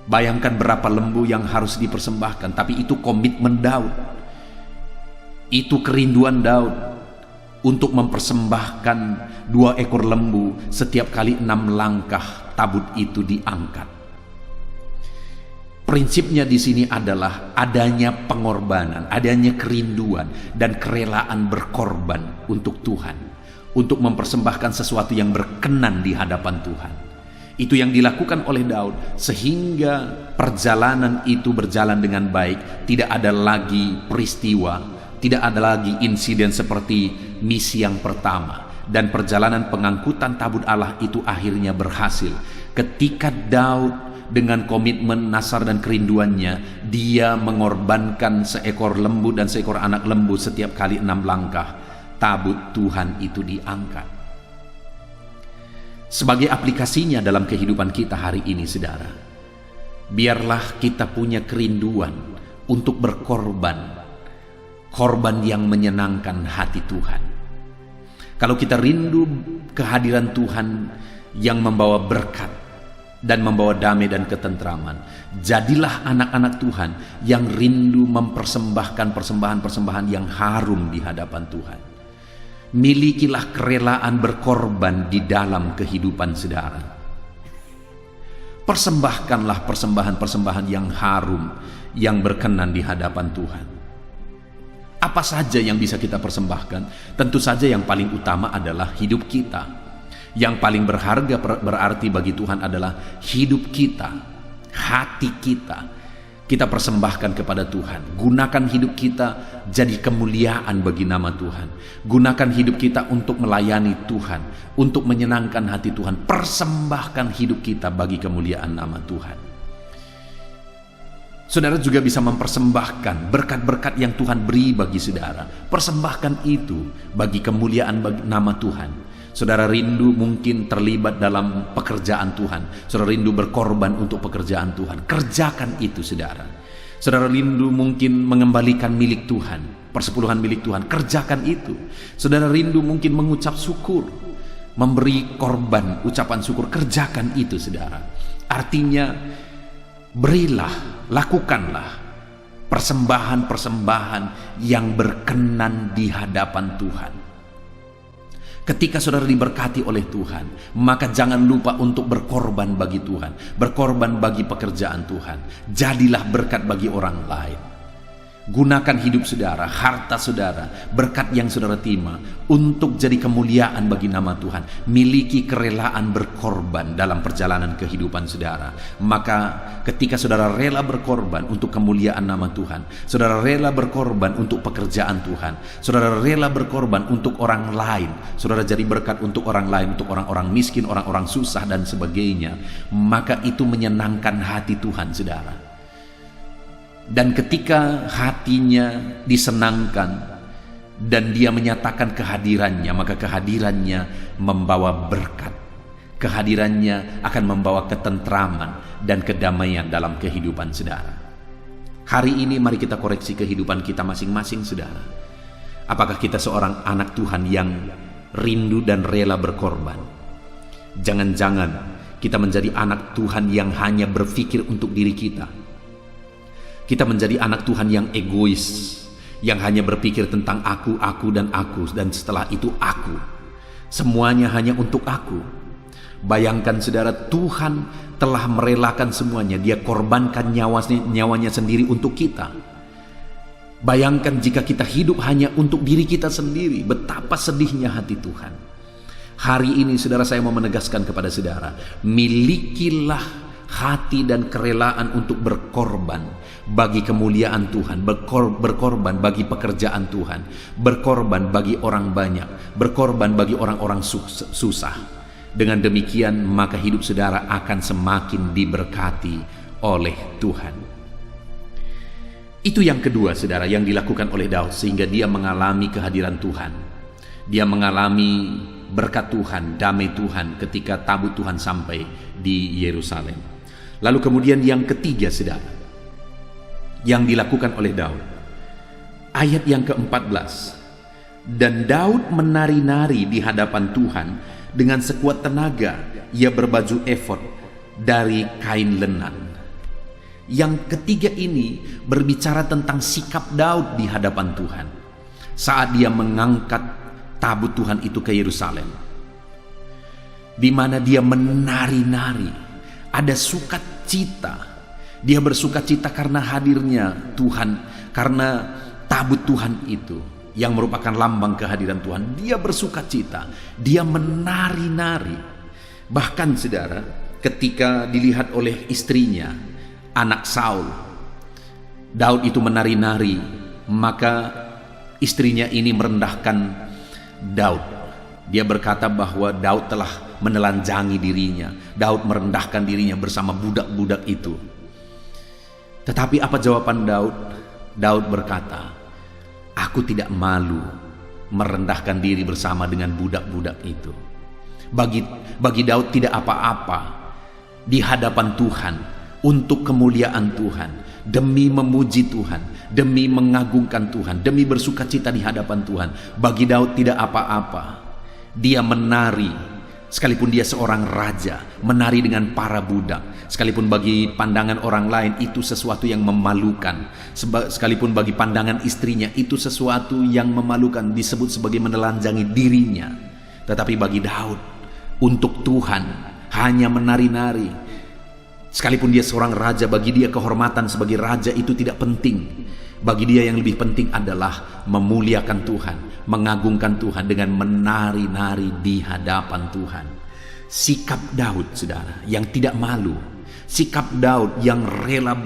Bayangkan berapa lembu yang harus dipersembahkan, tapi itu komitmen Daud. Itu kerinduan Daud untuk mempersembahkan 2 ekor lembu setiap kali 6 langkah tabut itu diangkat. Prinsipnya di sini adalah adanya pengorbanan, adanya kerinduan dan kerelaan berkorban untuk Tuhan, untuk mempersembahkan sesuatu yang berkenan di hadapan Tuhan. Itu yang dilakukan oleh Daud, sehingga perjalanan itu berjalan dengan baik. Tidak ada lagi peristiwa, tidak ada lagi insiden seperti misi yang pertama. Dan perjalanan pengangkutan tabut Allah itu akhirnya berhasil ketika Daud dengan komitmen, nasar dan kerinduannya, dia mengorbankan seekor lembu dan seekor anak lembu setiap kali 6 langkah tabut Tuhan itu diangkat. Sebagai aplikasinya dalam kehidupan kita hari ini, saudara, biarlah kita punya kerinduan untuk berkorban, korban yang menyenangkan hati Tuhan. Kalau kita rindu kehadiran Tuhan yang membawa berkat dan membawa damai dan ketentraman, jadilah anak-anak Tuhan yang rindu mempersembahkan persembahan-persembahan yang harum di hadapan Tuhan. Milikilah kerelaan berkorban di dalam kehidupan saudara. Persembahkanlah persembahan-persembahan yang harum, yang berkenan di hadapan Tuhan. Apa saja yang bisa kita persembahkan? Tentu saja yang paling utama adalah hidup kita. Yang paling berharga berarti bagi Tuhan adalah hidup kita, hati kita. Kita persembahkan kepada Tuhan. Gunakan hidup kita jadi kemuliaan bagi nama Tuhan. Gunakan hidup kita untuk melayani Tuhan, untuk menyenangkan hati Tuhan. Persembahkan hidup kita bagi kemuliaan nama Tuhan. Saudara juga bisa mempersembahkan berkat-berkat yang Tuhan beri bagi saudara. Persembahkan itu bagi kemuliaan bagi nama Tuhan. Saudara rindu mungkin terlibat dalam pekerjaan Tuhan. Saudara rindu berkorban untuk pekerjaan Tuhan. Kerjakan itu, saudara. Saudara rindu mungkin mengembalikan milik Tuhan, persepuluhan milik Tuhan. Kerjakan itu. Saudara rindu mungkin mengucap syukur, memberi korban ucapan syukur. Kerjakan itu, saudara. Artinya, berilah, lakukanlah persembahan-persembahan yang berkenan di hadapan Tuhan. Ketika saudara diberkati oleh Tuhan, maka jangan lupa untuk berkorban bagi Tuhan, berkorban bagi pekerjaan Tuhan. Jadilah berkat bagi orang lain. Gunakan hidup saudara, harta saudara, berkat yang saudara terima untuk jadi kemuliaan bagi nama Tuhan. Miliki kerelaan berkorban dalam perjalanan kehidupan saudara. Maka ketika saudara rela berkorban untuk kemuliaan nama Tuhan, saudara rela berkorban untuk pekerjaan Tuhan, saudara rela berkorban untuk orang lain, saudara jadi berkat untuk orang lain, untuk orang-orang miskin, orang-orang susah dan sebagainya, maka itu menyenangkan hati Tuhan, saudara. Dan ketika hatinya disenangkan dan dia menyatakan kehadirannya, maka kehadirannya membawa berkat. Kehadirannya akan membawa ketentraman dan kedamaian dalam kehidupan saudara. Hari ini mari kita koreksi kehidupan kita masing-masing, saudara. Apakah kita seorang anak Tuhan yang rindu dan rela berkorban? Jangan-jangan kita menjadi anak Tuhan yang hanya berpikir untuk diri kita. Kita menjadi anak Tuhan yang egois, yang hanya berpikir tentang aku, dan setelah itu aku. Semuanya hanya untuk aku. Bayangkan saudara, Tuhan telah merelakan semuanya. Dia korbankan nyawanya sendiri untuk kita. Bayangkan jika kita hidup hanya untuk diri kita sendiri, betapa sedihnya hati Tuhan. Hari ini saudara, saya mau menegaskan kepada saudara, milikilah hati dan kerelaan untuk berkorban bagi kemuliaan Tuhan, berkorban bagi pekerjaan Tuhan, berkorban bagi orang banyak, berkorban bagi orang-orang susah. Dengan demikian maka hidup saudara akan semakin diberkati oleh Tuhan. Itu yang kedua, saudara, yang dilakukan oleh Daud sehingga dia mengalami kehadiran Tuhan. Dia mengalami berkat Tuhan, damai Tuhan ketika tabut Tuhan sampai di Yerusalem. Lalu kemudian yang ketiga, saudara, yang dilakukan oleh Daud, ayat yang ke-14. Dan Daud menari-nari di hadapan Tuhan dengan sekuat tenaga. Ia berbaju efod dari kain lenan. Yang ketiga ini berbicara tentang sikap Daud di hadapan Tuhan saat dia mengangkat tabut Tuhan itu ke Yerusalem, di mana dia menari-nari. Ada sukacita. Dia bersukacita karena hadirnya Tuhan, karena tabut Tuhan itu yang merupakan lambang kehadiran Tuhan. Dia bersukacita, dia menari-nari. Bahkan saudara, ketika dilihat oleh istrinya, anak Saul, Daud itu menari-nari, maka istrinya ini merendahkan Daud. Dia berkata bahwa Daud telah menelanjangi dirinya. Daud merendahkan dirinya bersama budak-budak itu. Tetapi apa jawaban Daud? Daud berkata, aku tidak malu merendahkan diri bersama dengan budak-budak itu. Bagi Daud tidak apa-apa di hadapan Tuhan, untuk kemuliaan Tuhan, demi memuji Tuhan, demi mengagungkan Tuhan, demi bersukacita di hadapan Tuhan. Bagi Daud tidak apa-apa. Dia menari, sekalipun dia seorang raja, menari dengan para budak. Sekalipun bagi pandangan orang lain itu sesuatu yang memalukan, sekalipun bagi pandangan istrinya itu sesuatu yang memalukan, disebut sebagai menelanjangi dirinya. Tetapi bagi Daud, untuk Tuhan hanya menari-nari. Sekalipun dia seorang raja, bagi dia kehormatan sebagai raja itu tidak penting. Bagi dia yang lebih penting adalah memuliakan Tuhan, mengagungkan Tuhan dengan menari-nari di hadapan Tuhan. Sikap Daud, saudara, yang tidak malu. Sikap Daud yang rela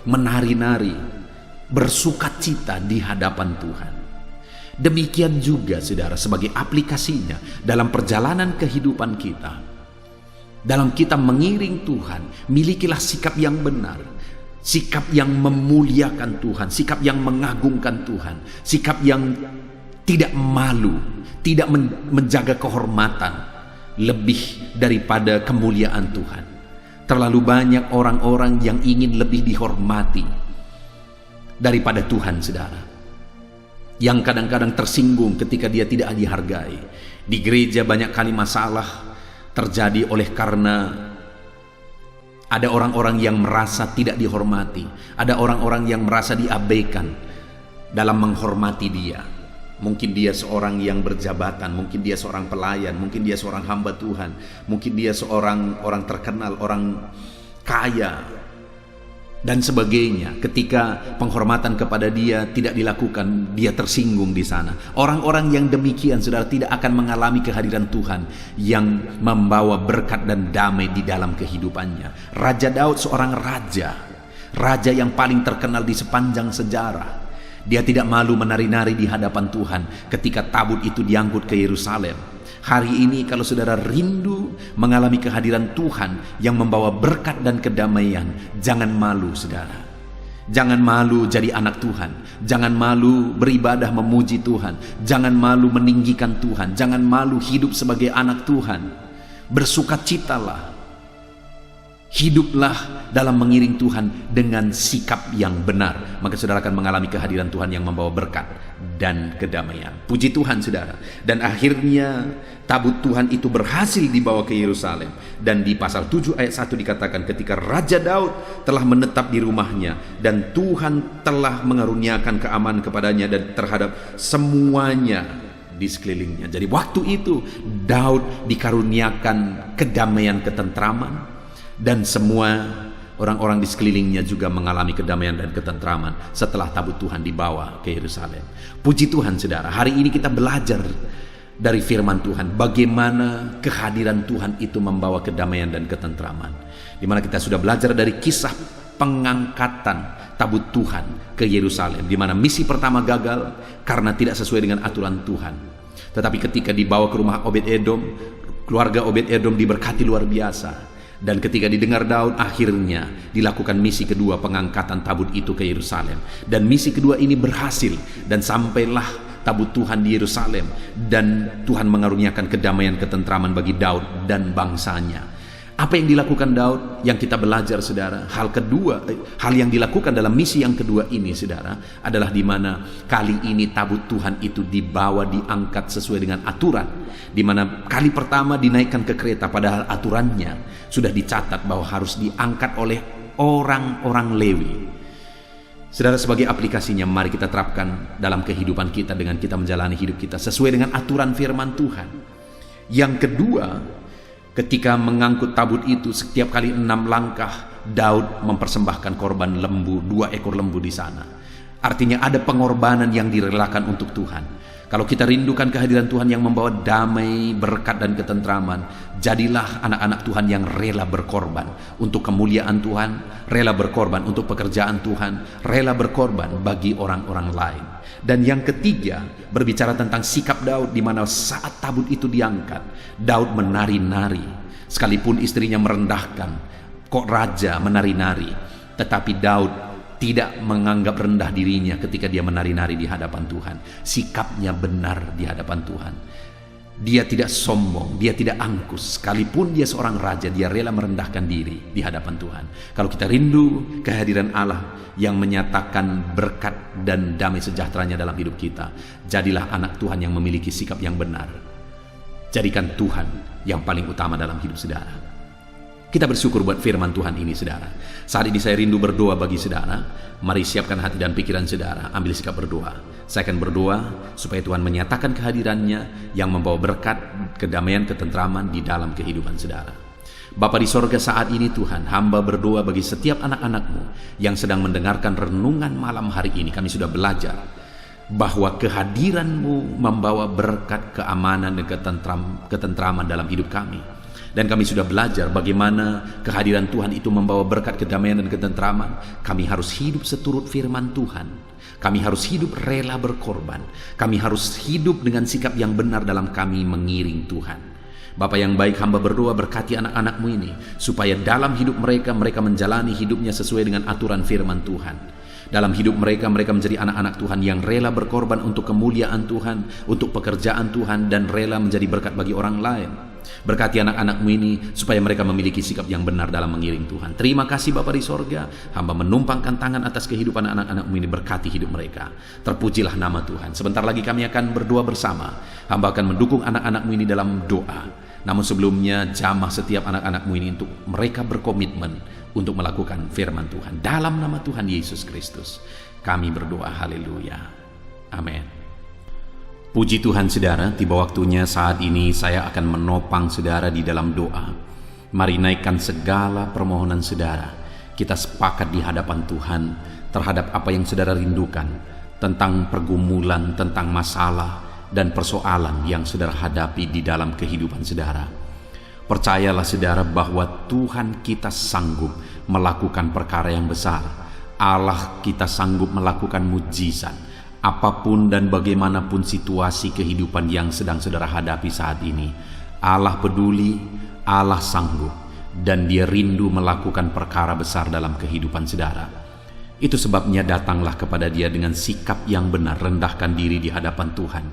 menari-nari, bersukacita di hadapan Tuhan. Demikian juga, saudara, sebagai aplikasinya dalam perjalanan kehidupan kita. Dalam kita mengiring Tuhan, milikilah sikap yang benar, sikap yang memuliakan Tuhan, sikap yang mengagungkan Tuhan, sikap yang tidak malu, tidak menjaga kehormatan lebih daripada kemuliaan Tuhan. Terlalu banyak orang-orang yang ingin lebih dihormati daripada Tuhan, saudara, yang kadang-kadang tersinggung ketika dia tidak dihargai. Di gereja banyak kali masalah terjadi oleh karena ada orang-orang yang merasa tidak dihormati, ada orang-orang yang merasa diabaikan dalam menghormati dia. Mungkin dia seorang yang berjabatan, mungkin dia seorang pelayan, mungkin dia seorang hamba Tuhan, mungkin dia seorang orang terkenal, orang kaya, dan sebagainya. Ketika penghormatan kepada dia tidak dilakukan, dia tersinggung di sana. Orang-orang yang demikian, saudara, tidak akan mengalami kehadiran Tuhan yang membawa berkat dan damai di dalam kehidupannya. Raja Daud seorang raja yang paling terkenal di sepanjang sejarah. Dia tidak malu menari-nari di hadapan Tuhan ketika tabut itu diangkut ke Yerusalem. Hari ini kalau saudara rindu mengalami kehadiran Tuhan yang membawa berkat dan kedamaian, jangan malu, saudara. Jangan malu jadi anak Tuhan. Jangan malu beribadah memuji Tuhan. Jangan malu meninggikan Tuhan. Jangan malu hidup sebagai anak Tuhan. Bersukacitalah. Hiduplah dalam mengiring Tuhan dengan sikap yang benar. Maka saudara akan mengalami kehadiran Tuhan yang membawa berkat dan kedamaian. Puji Tuhan, saudara. Dan akhirnya tabut Tuhan itu berhasil dibawa ke Yerusalem. Dan di pasal 7 ayat 1 dikatakan, ketika Raja Daud telah menetap di rumahnya dan Tuhan telah mengaruniakan keamanan kepadanya dan terhadap semuanya di sekelilingnya. Jadi waktu itu Daud dikaruniakan kedamaian, ketentraman, dan semua orang-orang di sekelilingnya juga mengalami kedamaian dan ketentraman setelah tabut Tuhan dibawa ke Yerusalem. Puji Tuhan, saudara. Hari ini kita belajar dari firman Tuhan bagaimana kehadiran Tuhan itu membawa kedamaian dan ketentraman. Di mana kita sudah belajar dari kisah pengangkatan tabut Tuhan ke Yerusalem, di mana misi pertama gagal karena tidak sesuai dengan aturan Tuhan. Tetapi ketika dibawa ke rumah Obed-Edom, keluarga Obed-Edom diberkati luar biasa. Dan ketika didengar Daud, akhirnya dilakukan misi kedua, pengangkatan tabut itu ke Yerusalem. Dan misi kedua ini berhasil, dan sampailah tabut Tuhan di Yerusalem, dan Tuhan mengaruniakan kedamaian, ketentraman bagi Daud dan bangsanya. Apa yang dilakukan Daud yang kita belajar, saudara? Hal yang dilakukan dalam misi yang kedua ini, saudara, adalah di mana kali ini tabut Tuhan itu dibawa, diangkat sesuai dengan aturan. Di mana kali pertama dinaikkan ke kereta, padahal aturannya sudah dicatat bahwa harus diangkat oleh orang-orang Lewi. Saudara, sebagai aplikasinya, mari kita terapkan dalam kehidupan kita dengan kita menjalani hidup kita sesuai dengan aturan firman Tuhan. Yang kedua, ketika mengangkut tabut itu, setiap kali 6 langkah Daud mempersembahkan korban lembu, 2 ekor lembu di sana. Artinya ada pengorbanan yang direlakan untuk Tuhan. Kalau kita rindukan kehadiran Tuhan yang membawa damai, berkat dan ketentraman, jadilah anak-anak Tuhan yang rela berkorban untuk kemuliaan Tuhan, rela berkorban untuk pekerjaan Tuhan, rela berkorban bagi orang-orang lain. Dan yang ketiga, berbicara tentang sikap Daud, di mana saat tabut itu diangkat, Daud menari-nari. Sekalipun istrinya merendahkan, kok raja menari-nari, tetapi Daud tidak menganggap rendah dirinya ketika dia menari-nari di hadapan Tuhan. Sikapnya benar di hadapan Tuhan. Dia tidak sombong, dia tidak angkus. Sekalipun dia seorang raja, dia rela merendahkan diri di hadapan Tuhan. Kalau kita rindu kehadiran Allah yang menyatakan berkat dan damai sejahteranya dalam hidup kita, jadilah anak Tuhan yang memiliki sikap yang benar. Jadikan Tuhan yang paling utama dalam hidup saudara. Kita bersyukur buat firman Tuhan ini, saudara. Saat ini saya rindu berdoa bagi saudara. Mari siapkan hati dan pikiran saudara, ambil sikap berdoa. Saya akan berdoa supaya Tuhan menyatakan kehadirannya yang membawa berkat, kedamaian, ketentraman di dalam kehidupan saudara. Bapa di sorga, saat ini Tuhan, hamba berdoa bagi setiap anak-anak-Mu yang sedang mendengarkan renungan malam hari ini. Kami sudah belajar bahwa kehadiran-Mu membawa berkat, keamanan, dan ketentraman dalam hidup kami. Dan kami sudah belajar bagaimana kehadiran Tuhan itu membawa berkat, kedamaian dan ketentraman. Kami harus hidup seturut firman Tuhan. Kami harus hidup rela berkorban. Kami harus hidup dengan sikap yang benar dalam kami mengiring Tuhan. Bapa yang baik, hamba berdoa berkati anak-anak-Mu ini, supaya dalam hidup mereka menjalani hidupnya sesuai dengan aturan firman Tuhan. Dalam hidup mereka menjadi anak-anak Tuhan yang rela berkorban untuk kemuliaan Tuhan, untuk pekerjaan Tuhan, dan rela menjadi berkat bagi orang lain. Berkati anak-anak-Mu ini supaya mereka memiliki sikap yang benar dalam mengiring Tuhan. Terima kasih Bapa di sorga, hamba menumpangkan tangan atas kehidupan anak-anak-Mu ini, berkati hidup mereka. Terpujilah nama Tuhan. Sebentar lagi kami akan berdoa bersama. Hamba akan mendukung anak-anak-Mu ini dalam doa. Namun sebelumnya, jamah setiap anak-anak-Mu ini untuk mereka berkomitmen untuk melakukan firman Tuhan. Dalam nama Tuhan Yesus Kristus kami berdoa, haleluya, amin. Puji Tuhan saudara, tiba waktunya saat ini saya akan menopang saudara di dalam doa. Mari naikkan segala permohonan saudara. Kita sepakat di hadapan Tuhan terhadap apa yang saudara rindukan, tentang pergumulan, tentang masalah dan persoalan yang saudara hadapi di dalam kehidupan saudara. Percayalah saudara bahwa Tuhan kita sanggup melakukan perkara yang besar. Allah kita sanggup melakukan mujizat. Apapun dan bagaimanapun situasi kehidupan yang sedang saudara hadapi saat ini, Allah peduli, Allah sanggup, dan Dia rindu melakukan perkara besar dalam kehidupan saudara. Itu sebabnya datanglah kepada Dia dengan sikap yang benar, rendahkan diri di hadapan Tuhan.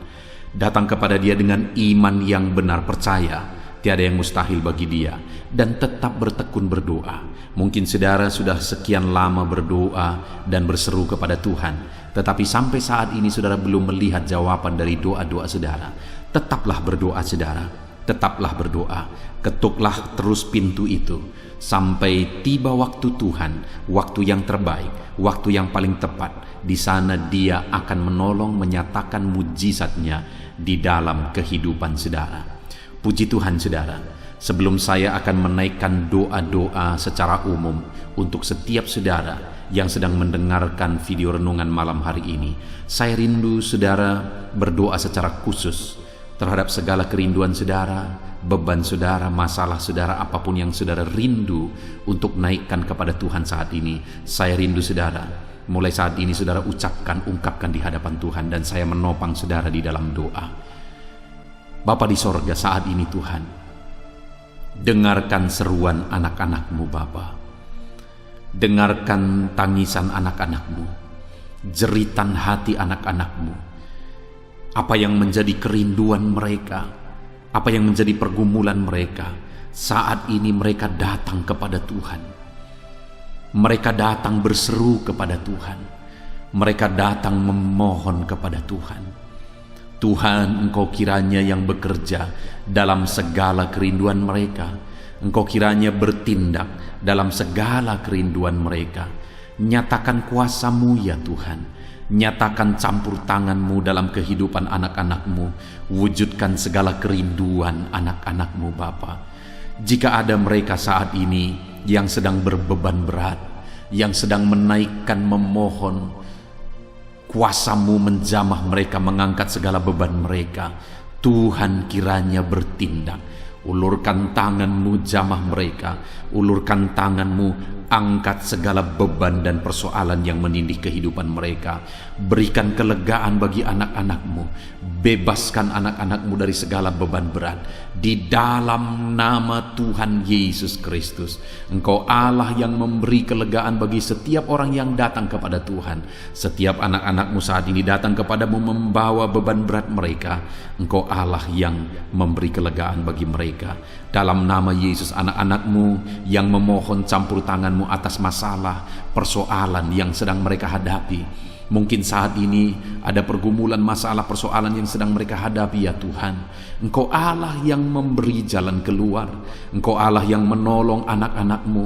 Datang kepada Dia dengan iman yang benar, percaya tiada yang mustahil bagi Dia, dan tetap bertekun berdoa. Mungkin saudara sudah sekian lama berdoa dan berseru kepada Tuhan, tetapi sampai saat ini saudara belum melihat jawaban dari doa-doa saudara. Tetaplah berdoa saudara, tetaplah berdoa. Ketuklah terus pintu itu sampai tiba waktu Tuhan, waktu yang terbaik, waktu yang paling tepat. Di sana Dia akan menolong, menyatakan mujizatnya di dalam kehidupan saudara. Puji Tuhan saudara. Sebelum saya akan menaikkan doa-doa secara umum untuk setiap saudara yang sedang mendengarkan video renungan malam hari ini, saya rindu saudara berdoa secara khusus terhadap segala kerinduan saudara, beban saudara, masalah saudara, apapun yang saudara rindu untuk naikkan kepada Tuhan saat ini. Saya rindu saudara, mulai saat ini saudara ungkapkan di hadapan Tuhan, dan saya menopang saudara di dalam doa. Bapa di sorga, saat ini Tuhan, dengarkan seruan anak-anak-Mu Bapa. Dengarkan tangisan anak-anak-Mu, jeritan hati anak-anak-Mu. Apa yang menjadi kerinduan mereka, apa yang menjadi pergumulan mereka, saat ini mereka datang kepada Tuhan. Mereka datang berseru kepada Tuhan. Mereka datang memohon kepada Tuhan. Tuhan, Engkau kiranya yang bekerja dalam segala kerinduan mereka. Engkau kiranya bertindak dalam segala kerinduan mereka. Nyatakan kuasa-Mu ya Tuhan. Nyatakan campur tangan-Mu dalam kehidupan anak-anak-Mu. Wujudkan segala kerinduan anak-anak-Mu Bapa. Jika ada mereka saat ini yang sedang berbeban berat, yang sedang menaikkan, memohon Kuasa-Mu menjamah mereka, mengangkat segala beban mereka. Tuhan kiranya bertindak. Ulurkan tangan-Mu, jamah mereka. Ulurkan tangan-Mu, angkat segala beban dan persoalan yang menindih kehidupan mereka. Berikan kelegaan bagi anak-anak-Mu. Bebaskan anak-anak-Mu dari segala beban berat. Di dalam nama Tuhan Yesus Kristus, Engkau Allah yang memberi kelegaan bagi setiap orang yang datang kepada Tuhan. Setiap anak-anak-Mu saat ini datang kepadamu membawa beban berat mereka. Engkau Allah yang memberi kelegaan bagi mereka. Dalam nama Yesus, anak-anak-Mu yang memohon campur tangan-Mu atas masalah, persoalan yang sedang mereka hadapi. Mungkin saat ini ada pergumulan, masalah, persoalan yang sedang mereka hadapi ya Tuhan. Engkau Allah yang memberi jalan keluar. Engkau Allah yang menolong anak-anak-Mu.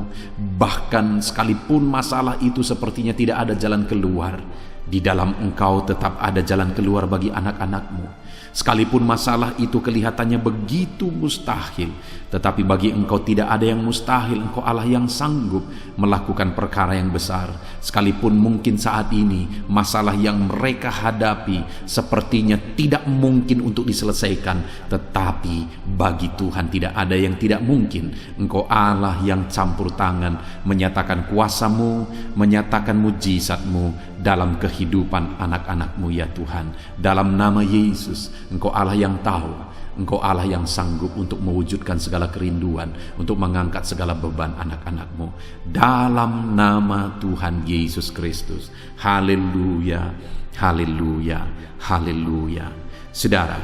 Bahkan sekalipun masalah itu sepertinya tidak ada jalan keluar, di dalam Engkau tetap ada jalan keluar bagi anak-anak-Mu. Sekalipun masalah itu kelihatannya begitu mustahil, tetapi bagi Engkau tidak ada yang mustahil. Engkau Allah yang sanggup melakukan perkara yang besar. Sekalipun mungkin saat ini masalah yang mereka hadapi sepertinya tidak mungkin untuk diselesaikan, tetapi bagi Tuhan tidak ada yang tidak mungkin. Engkau Allah yang campur tangan, menyatakan kuasa-Mu, menyatakan mujizat-Mu dalam kehidupan anak-anak-Mu ya Tuhan. Dalam nama Yesus, Engkau Allah yang tahu, Engkau Allah yang sanggup untuk mewujudkan segala kerinduan, untuk mengangkat segala beban anak-anak-Mu. Dalam nama Tuhan Yesus Kristus. Haleluya, haleluya, haleluya. Saudara,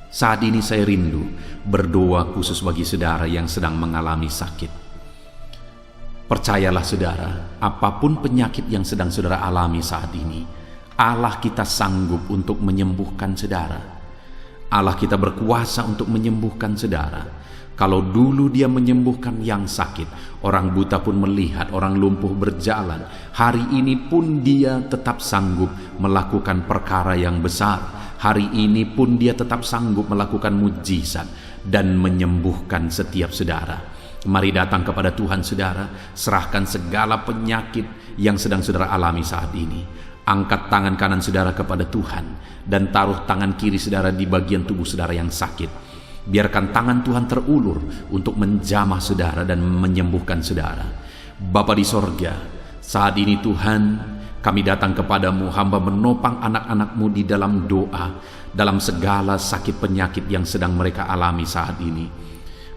saat ini saya rindu berdoa khusus bagi saudara yang sedang mengalami sakit. Percayalah saudara, apapun penyakit yang sedang saudara alami saat ini, Allah kita sanggup untuk menyembuhkan saudara. Allah kita berkuasa untuk menyembuhkan saudara. Kalau dulu Dia menyembuhkan yang sakit, orang buta pun melihat, orang lumpuh berjalan. Hari ini pun Dia tetap sanggup melakukan perkara yang besar. Hari ini pun Dia tetap sanggup melakukan mujizat dan menyembuhkan setiap saudara. Mari datang kepada Tuhan saudara, serahkan segala penyakit yang sedang saudara alami saat ini. Angkat tangan kanan saudara kepada Tuhan dan taruh tangan kiri saudara di bagian tubuh saudara yang sakit. Biarkan tangan Tuhan terulur untuk menjamah saudara dan menyembuhkan saudara. Bapa di sorga, saat ini Tuhan, kami datang kepadamu, hamba menopang anak-anak-Mu di dalam doa, dalam segala sakit penyakit yang sedang mereka alami saat ini.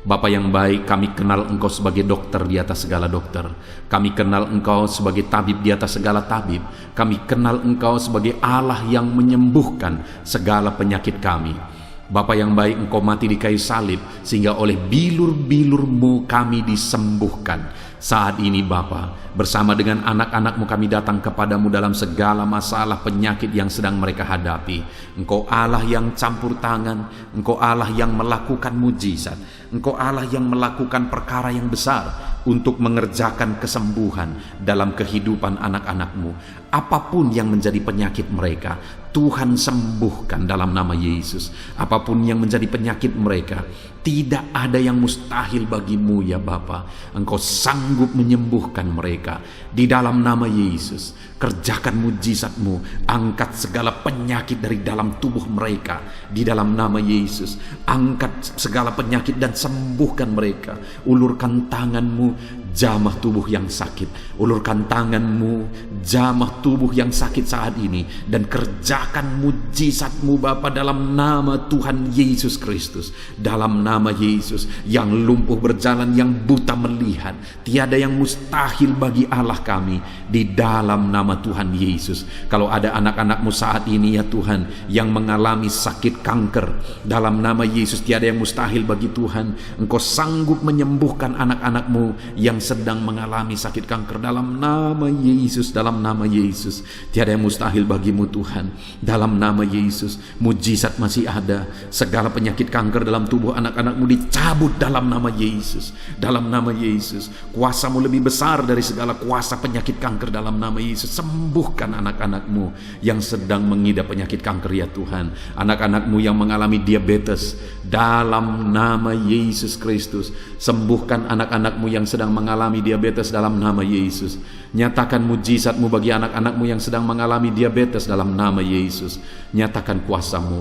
Bapa yang baik, kami kenal Engkau sebagai dokter di atas segala dokter. Kami kenal Engkau sebagai tabib di atas segala tabib. Kami kenal Engkau sebagai Allah yang menyembuhkan segala penyakit kami. Bapa yang baik, Engkau mati di kayu salib sehingga oleh bilur-bilur-Mu kami disembuhkan. Saat ini Bapa, bersama dengan anak-anak-Mu kami datang kepadamu dalam segala masalah penyakit yang sedang mereka hadapi. Engkau Allah yang campur tangan, Engkau Allah yang melakukan mujizat, Engkau Allah yang melakukan perkara yang besar untuk mengerjakan kesembuhan dalam kehidupan anak-anak-Mu. Apapun yang menjadi penyakit mereka, Tuhan sembuhkan dalam nama Yesus. Apapun yang menjadi penyakit mereka, tidak ada yang mustahil bagi-Mu ya Bapa. Engkau sanggup menyembuhkan mereka di dalam nama Yesus. Kerjakan mujizat-Mu, angkat segala penyakit dari dalam tubuh mereka di dalam nama Yesus. Angkat segala penyakit dan sembuhkan mereka. Ulurkan tangan-Mu, jamah tubuh yang sakit. Ulurkan tangan-Mu, jamah tubuh yang sakit saat ini, dan kerjakan mujizat-Mu Bapa dalam nama Tuhan Yesus Kristus. Dalam nama Yesus, yang lumpuh berjalan, yang buta melihat, tiada yang mustahil bagi Allah kami di dalam nama Tuhan Yesus. Kalau ada anak-anak-Mu saat ini ya Tuhan yang mengalami sakit kanker, dalam nama Yesus tiada yang mustahil bagi Tuhan. Engkau sanggup menyembuhkan anak-anak-Mu yang sedang mengalami sakit kanker dalam nama Yesus. Dalam nama Yesus tiada yang mustahil bagi-Mu Tuhan. Dalam nama Yesus, mujizat masih ada. Segala penyakit kanker dalam tubuh anak-anak-Mu dicabut dalam nama Yesus. Dalam nama Yesus, kuasa-Mu lebih besar dari segala kuasa penyakit kanker dalam nama Yesus. Sembuhkan anak-anak-Mu yang sedang mengidap penyakit kanker ya Tuhan. Anak-anak-Mu yang mengalami diabetes, dalam nama Yesus Kristus. Sembuhkan anak-anak-Mu yang sedang mengalami diabetes dalam nama Yesus. Nyatakan mujizat-Mu bagi anak-anak anak-anakmu yang sedang mengalami diabetes, dalam nama Yesus, nyatakan kuasa-Mu,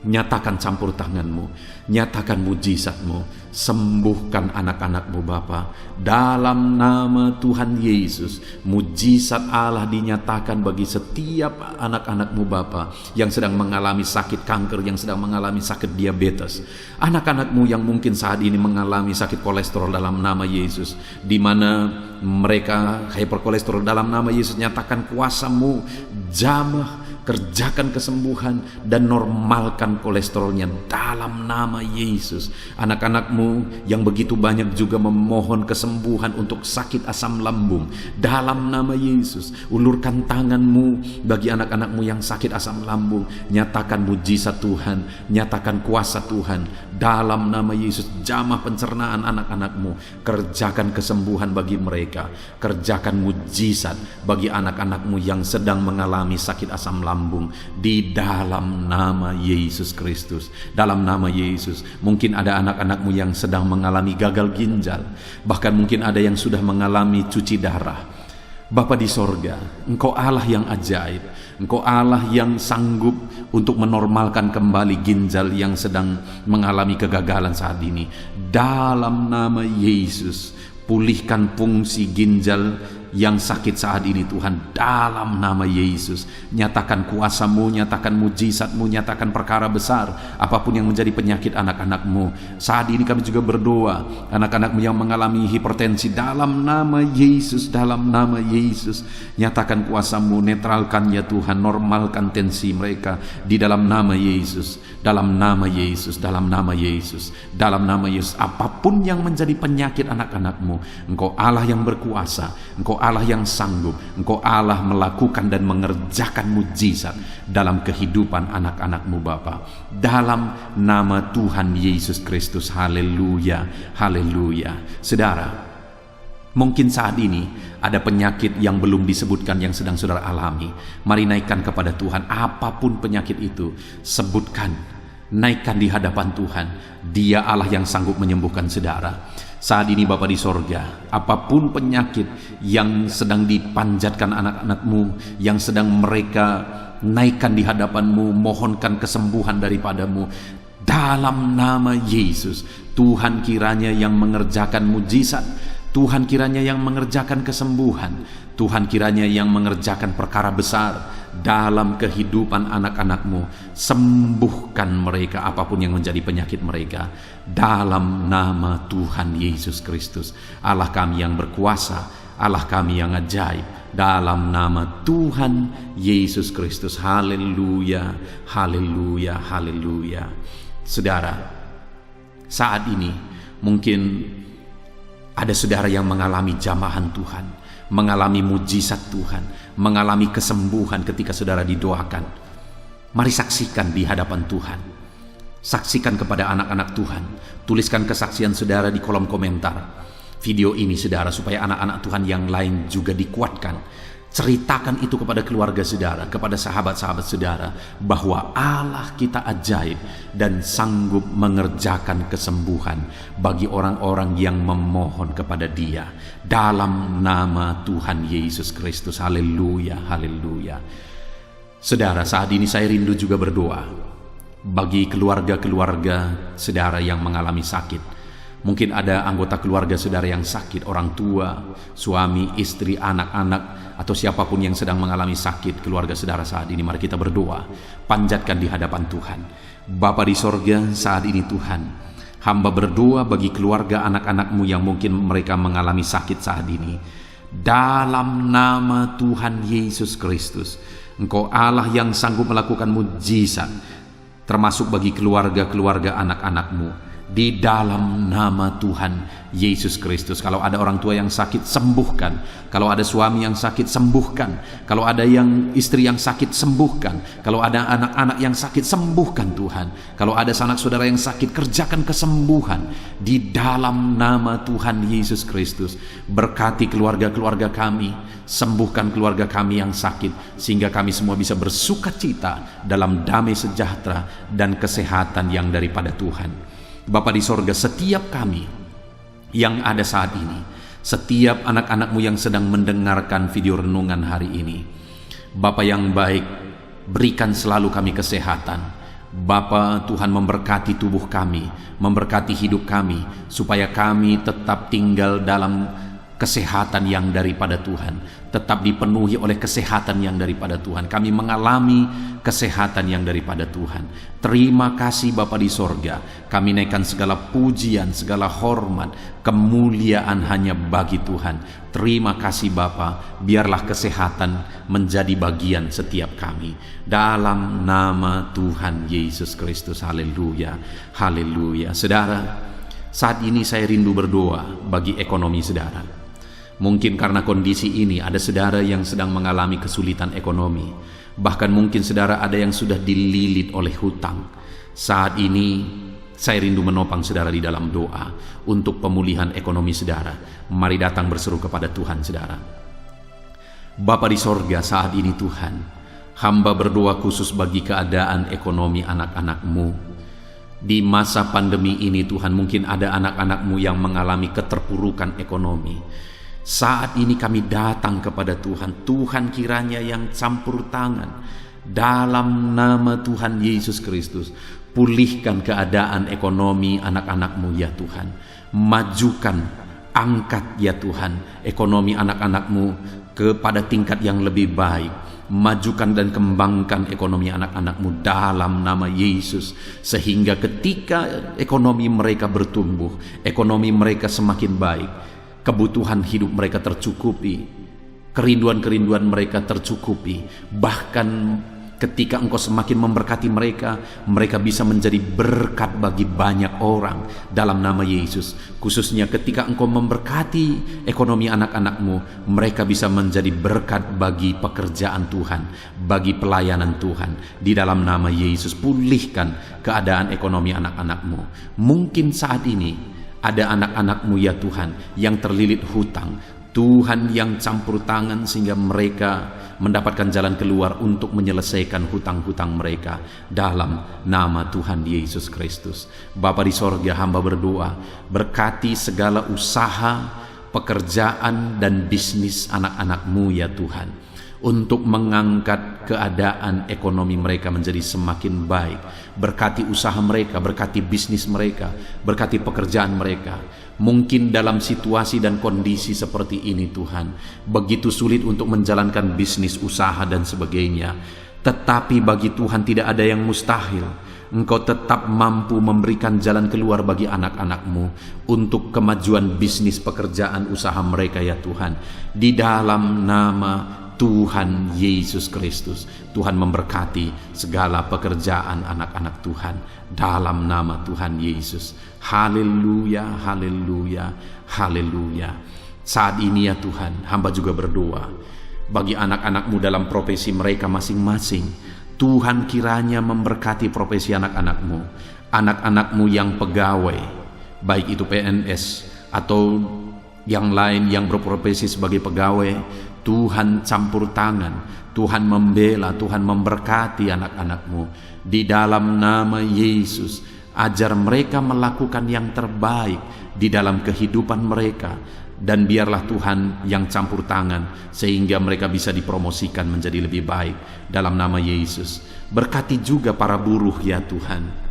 nyatakan campur tangan-Mu, nyatakan mujizat-Mu, sembuhkan anak-anak-Mu Bapa. Dalam nama Tuhan Yesus, mujizat Allah dinyatakan bagi setiap anak-anak-Mu Bapa yang sedang mengalami sakit kanker, yang sedang mengalami sakit diabetes. Anak-anak-Mu yang mungkin saat ini mengalami sakit kolesterol, dalam nama Yesus, di mana mereka hiperkolesterol, dalam nama Yesus, nyatakan kuasa-Mu, jamah, kerjakan kesembuhan dan normalkan kolesterolnya dalam nama Yesus. Anak-anakmu yang begitu banyak juga memohon kesembuhan untuk sakit asam lambung, dalam nama Yesus, ulurkan tanganmu bagi anak-anakmu yang sakit asam lambung, nyatakan mujizat Tuhan, nyatakan kuasa Tuhan dalam nama Yesus. Jamah pencernaan anak-anakmu, kerjakan kesembuhan bagi mereka, kerjakan mujizat bagi anak-anakmu yang sedang mengalami sakit asam lambung di dalam nama Yesus Kristus. Dalam nama Yesus, mungkin ada anak-anakmu yang sedang mengalami gagal ginjal, bahkan mungkin ada yang sudah mengalami cuci darah. Bapa di sorga, Engkau Allah yang ajaib, Engkau Allah yang sanggup untuk menormalkan kembali ginjal yang sedang mengalami kegagalan saat ini. Dalam nama Yesus, pulihkan fungsi ginjal yang sakit saat ini Tuhan, dalam nama Yesus. Nyatakan kuasa-Mu, nyatakan mujizat-Mu, nyatakan perkara besar apapun yang menjadi penyakit anak-anak-Mu. Saat ini kami juga berdoa, anak-anak-Mu yang mengalami hipertensi, dalam nama Yesus, dalam nama Yesus, nyatakan kuasa-Mu, netralkan ya Tuhan, normalkan tensi mereka di dalam nama Yesus, dalam nama Yesus, dalam nama Yesus, dalam nama Yesus. Apapun yang menjadi penyakit anak-anak-Mu, Engkau Allah yang berkuasa, Engkau Allah yang sanggup, Engkau Allah melakukan dan mengerjakan mujizat dalam kehidupan anak-anak-Mu Bapa. Dalam nama Tuhan Yesus Kristus, haleluya, haleluya. Saudara, mungkin saat ini ada penyakit yang belum disebutkan yang sedang saudara alami. Mari naikkan kepada Tuhan apapun penyakit itu, sebutkan, naikkan di hadapan Tuhan. Dia Allah yang sanggup menyembuhkan saudara. Saat ini Bapa di sorga, apapun penyakit yang sedang dipanjatkan anak-anak-Mu, yang sedang mereka naikkan di hadapan-Mu, mohonkan kesembuhan daripada-Mu, dalam nama Yesus, Tuhan kiranya yang mengerjakan mujizat, Tuhan kiranya yang mengerjakan kesembuhan, Tuhan kiranya yang mengerjakan perkara besar dalam kehidupan anak-anak-Mu. Sembuhkan mereka apapun yang menjadi penyakit mereka, dalam nama Tuhan Yesus Kristus. Allah kami yang berkuasa, Allah kami yang ajaib, dalam nama Tuhan Yesus Kristus. Haleluya, haleluya, haleluya. Saudara, saat ini mungkin ada saudara yang mengalami jamahan Tuhan, mengalami mujizat Tuhan, mengalami kesembuhan ketika saudara didoakan. Mari saksikan di hadapan Tuhan. Saksikan kepada anak-anak Tuhan. Tuliskan kesaksian saudara di kolom komentar video ini saudara, supaya anak-anak Tuhan yang lain juga dikuatkan. Ceritakan itu kepada keluarga saudara, kepada sahabat-sahabat saudara, bahwa Allah kita ajaib dan sanggup mengerjakan kesembuhan bagi orang-orang yang memohon kepada Dia. Dalam nama Tuhan Yesus Kristus. Haleluya, haleluya. Saudara, saat ini saya rindu juga berdoa bagi keluarga-keluarga saudara yang mengalami sakit. Mungkin ada anggota keluarga saudara yang sakit, orang tua, suami, istri, anak-anak, atau siapapun yang sedang mengalami sakit keluarga saudara saat ini. Mari kita berdoa, panjatkan di hadapan Tuhan. Bapa di sorga, saat ini Tuhan, hamba berdoa bagi keluarga anak-anak-Mu yang mungkin mereka mengalami sakit saat ini. Dalam nama Tuhan Yesus Kristus, Engkau Allah yang sanggup melakukan mujizat, termasuk bagi keluarga-keluarga anak-anak-Mu. Di dalam nama Tuhan Yesus Kristus. Kalau ada orang tua yang sakit, sembuhkan. Kalau ada suami yang sakit, sembuhkan. Kalau ada yang istri yang sakit, sembuhkan. Kalau ada anak-anak yang sakit, sembuhkan Tuhan. Kalau ada sanak saudara yang sakit, kerjakan kesembuhan. Di dalam nama Tuhan Yesus Kristus. Berkati keluarga-keluarga kami, sembuhkan keluarga kami yang sakit, sehingga kami semua bisa bersuka cita dalam damai sejahtera dan kesehatan yang daripada Tuhan. Bapa di sorga, setiap kami yang ada saat ini, setiap anak-anak-Mu yang sedang mendengarkan video renungan hari ini. Bapa yang baik, berikan selalu kami kesehatan. Bapa, Tuhan memberkati tubuh kami, memberkati hidup kami, supaya kami tetap tinggal dalam kesehatan yang daripada Tuhan, tetap dipenuhi oleh kesehatan yang daripada Tuhan. Kami mengalami kesehatan yang daripada Tuhan. Terima kasih Bapa di sorga. Kami naikkan segala pujian, segala hormat, kemuliaan hanya bagi Tuhan. Terima kasih Bapa, biarlah kesehatan menjadi bagian setiap kami. Dalam nama Tuhan Yesus Kristus. Haleluya, haleluya. Saudara, saat ini saya rindu berdoa bagi ekonomi saudara. Mungkin karena kondisi ini ada saudara yang sedang mengalami kesulitan ekonomi. Bahkan mungkin saudara ada yang sudah dililit oleh hutang. Saat ini saya rindu menopang saudara di dalam doa untuk pemulihan ekonomi saudara. Mari datang berseru kepada Tuhan saudara. Bapa di sorga, saat ini Tuhan, hamba berdoa khusus bagi keadaan ekonomi anak-anak-Mu. Di masa pandemi ini Tuhan, mungkin ada anak-anak-Mu yang mengalami keterpurukan ekonomi. Saat ini kami datang kepada Tuhan. Tuhan kiranya yang campur tangan dalam nama Tuhan Yesus Kristus. Pulihkan keadaan ekonomi anak-anak-Mu ya Tuhan. Majukan, angkat ya Tuhan ekonomi anak-anak-Mu kepada tingkat yang lebih baik. Majukan dan kembangkan ekonomi anak-anak-Mu dalam nama Yesus, sehingga ketika ekonomi mereka bertumbuh, ekonomi mereka semakin baik, kebutuhan hidup mereka tercukupi, kerinduan-kerinduan mereka tercukupi. Bahkan ketika Engkau semakin memberkati mereka, mereka bisa menjadi berkat bagi banyak orang dalam nama Yesus. Khususnya ketika Engkau memberkati ekonomi anak-anak-Mu, mereka bisa menjadi berkat bagi pekerjaan Tuhan, bagi pelayanan Tuhan. Di dalam nama Yesus, pulihkan keadaan ekonomi anak-anak-Mu. Mungkin saat ini ada anak-anak-Mu ya Tuhan yang terlilit hutang. Tuhan yang campur tangan sehingga mereka mendapatkan jalan keluar untuk menyelesaikan hutang-hutang mereka dalam nama Tuhan Yesus Kristus. Bapa di sorga, hamba berdoa, berkati segala usaha, pekerjaan dan bisnis anak-anak-Mu ya Tuhan, untuk mengangkat keadaan ekonomi mereka menjadi semakin baik. Berkati usaha mereka, berkati bisnis mereka, berkati pekerjaan mereka. Mungkin dalam situasi dan kondisi seperti ini Tuhan, begitu sulit untuk menjalankan bisnis, usaha dan sebagainya. Tetapi bagi Tuhan tidak ada yang mustahil. Engkau tetap mampu memberikan jalan keluar bagi anak-anak-Mu untuk kemajuan bisnis, pekerjaan, usaha mereka ya Tuhan. Di dalam nama Tuhan Yesus Kristus, Tuhan memberkati segala pekerjaan anak-anak Tuhan dalam nama Tuhan Yesus. Haleluya, haleluya, haleluya. Saat ini ya Tuhan, hamba juga berdoa bagi anak-anak-Mu dalam profesi mereka masing-masing. Tuhan kiranya memberkati profesi anak-anak-Mu, anak-anak-Mu yang pegawai, baik itu PNS atau yang lain yang berprofesi sebagai pegawai. Tuhan campur tangan, Tuhan membela, Tuhan memberkati anak-anak-Mu. Di dalam nama Yesus, ajar mereka melakukan yang terbaik di dalam kehidupan mereka. Dan biarlah Tuhan yang campur tangan sehingga mereka bisa dipromosikan menjadi lebih baik dalam nama Yesus. Berkati juga para buruh ya Tuhan.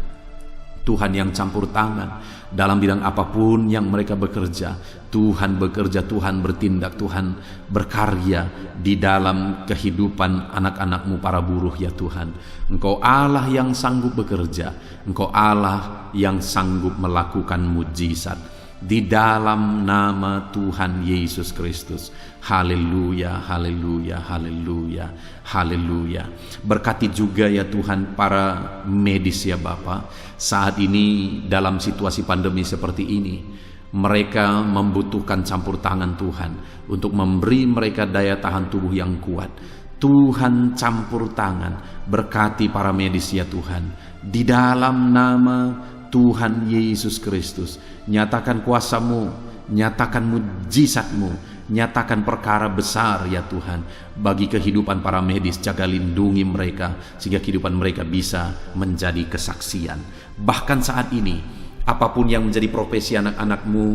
Tuhan yang campur tangan dalam bidang apapun yang mereka bekerja. Tuhan bekerja, Tuhan bertindak, Tuhan berkarya di dalam kehidupan anak-anak-Mu para buruh ya Tuhan. Engkau Allah yang sanggup bekerja, Engkau Allah yang sanggup melakukan mujizat. Di dalam nama Tuhan Yesus Kristus. Haleluya, haleluya, haleluya, haleluya. Berkati juga ya Tuhan para medis ya Bapa. Saat ini dalam situasi pandemi seperti ini, mereka membutuhkan campur tangan Tuhan untuk memberi mereka daya tahan tubuh yang kuat. Tuhan campur tangan, berkati para medis ya Tuhan. Di dalam nama Tuhan Yesus Kristus, nyatakan kuasa-Mu, nyatakan mujizat-Mu, nyatakan perkara besar ya Tuhan bagi kehidupan para medis. Jaga lindungi mereka sehingga kehidupan mereka bisa menjadi kesaksian. Bahkan saat ini Apapun yang menjadi profesi anak-anak-Mu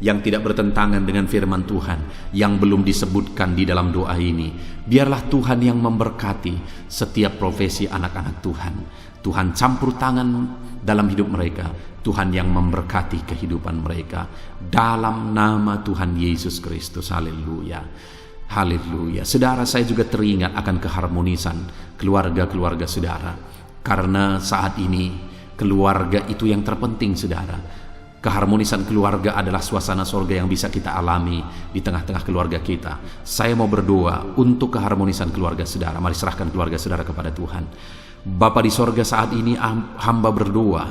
yang tidak bertentangan dengan firman Tuhan yang belum disebutkan di dalam doa ini, biarlah Tuhan yang memberkati setiap profesi anak-anak Tuhan. Tuhan campur tangan dalam hidup mereka, Tuhan yang memberkati kehidupan mereka dalam nama Tuhan Yesus Kristus. Haleluya. Haleluya. Saudara, saya juga teringat akan keharmonisan keluarga-keluarga saudara, karena saat ini keluarga itu yang terpenting, saudara. Keharmonisan keluarga adalah suasana sorga yang bisa kita alami di tengah-tengah keluarga kita. Saya mau berdoa untuk keharmonisan keluarga saudara. Mari serahkan keluarga saudara kepada Tuhan. Bapa di sorga, saat ini hamba berdoa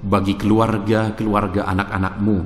bagi keluarga anak-anak-Mu.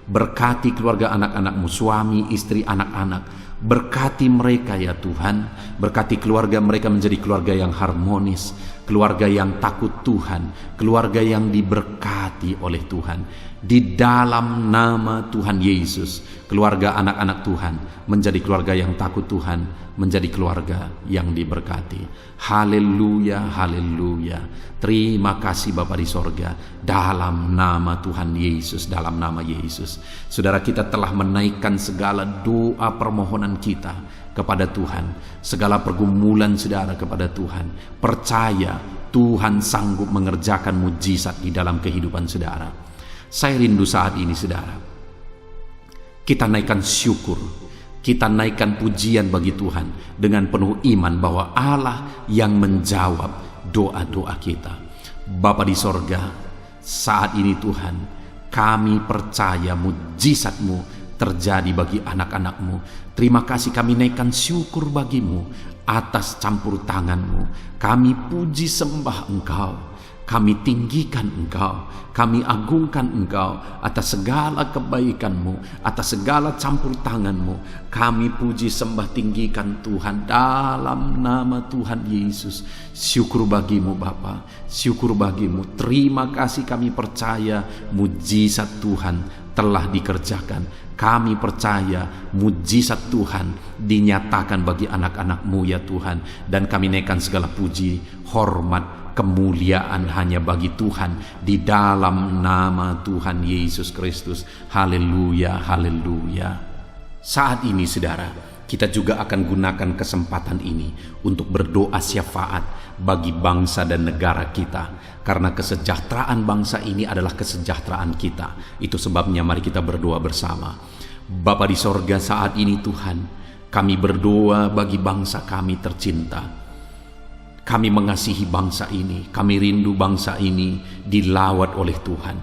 Berkati keluarga anak-anak-Mu, suami, istri, anak-anak. Berkati mereka ya Tuhan. Berkati keluarga mereka menjadi keluarga yang harmonis, keluarga yang takut Tuhan, keluarga yang diberkati oleh Tuhan. Di dalam nama Tuhan Yesus, keluarga anak-anak Tuhan menjadi keluarga yang takut Tuhan, menjadi keluarga yang diberkati. Haleluya, haleluya. Terima kasih Bapa di sorga, dalam nama Tuhan Yesus, dalam nama Yesus. Saudara, kita telah menaikkan segala doa permohonan kita kepada Tuhan, segala pergumulan saudara kepada Tuhan. Percaya Tuhan sanggup mengerjakan mujizat di dalam kehidupan saudara. Saya rindu saat ini saudara, kita naikkan syukur, kita naikkan pujian bagi Tuhan dengan penuh iman bahwa Allah yang menjawab doa-doa kita. Bapa di sorga, saat ini Tuhan, kami percaya mujizat-Mu terjadi bagi anak-anak-Mu. Terima kasih, kami naikkan syukur bagi-Mu atas campur tangan-Mu. Kami puji sembah Engkau, kami tinggikan Engkau, kami agungkan Engkau atas segala kebaikan-Mu, atas segala campur tangan-Mu. Kami puji sembah tinggikan Tuhan dalam nama Tuhan Yesus. Syukur bagi-Mu Bapa, syukur bagi-Mu. Terima kasih, kami percaya mujizat Tuhan telah dikerjakan. Kami percaya mujizat Tuhan dinyatakan bagi anak-anak-Mu ya Tuhan. Dan kami naikkan segala puji, hormat, kemuliaan hanya bagi Tuhan di dalam nama Tuhan Yesus Kristus. Haleluya, haleluya. Saat ini saudara, kita juga akan gunakan kesempatan ini untuk berdoa syafaat bagi bangsa dan negara kita, karena kesejahteraan bangsa ini adalah kesejahteraan kita. Itu sebabnya mari kita berdoa bersama. Bapa di sorga, saat ini Tuhan, kami berdoa bagi bangsa kami tercinta. Kami mengasihi bangsa ini, kami rindu bangsa ini dilawat oleh Tuhan.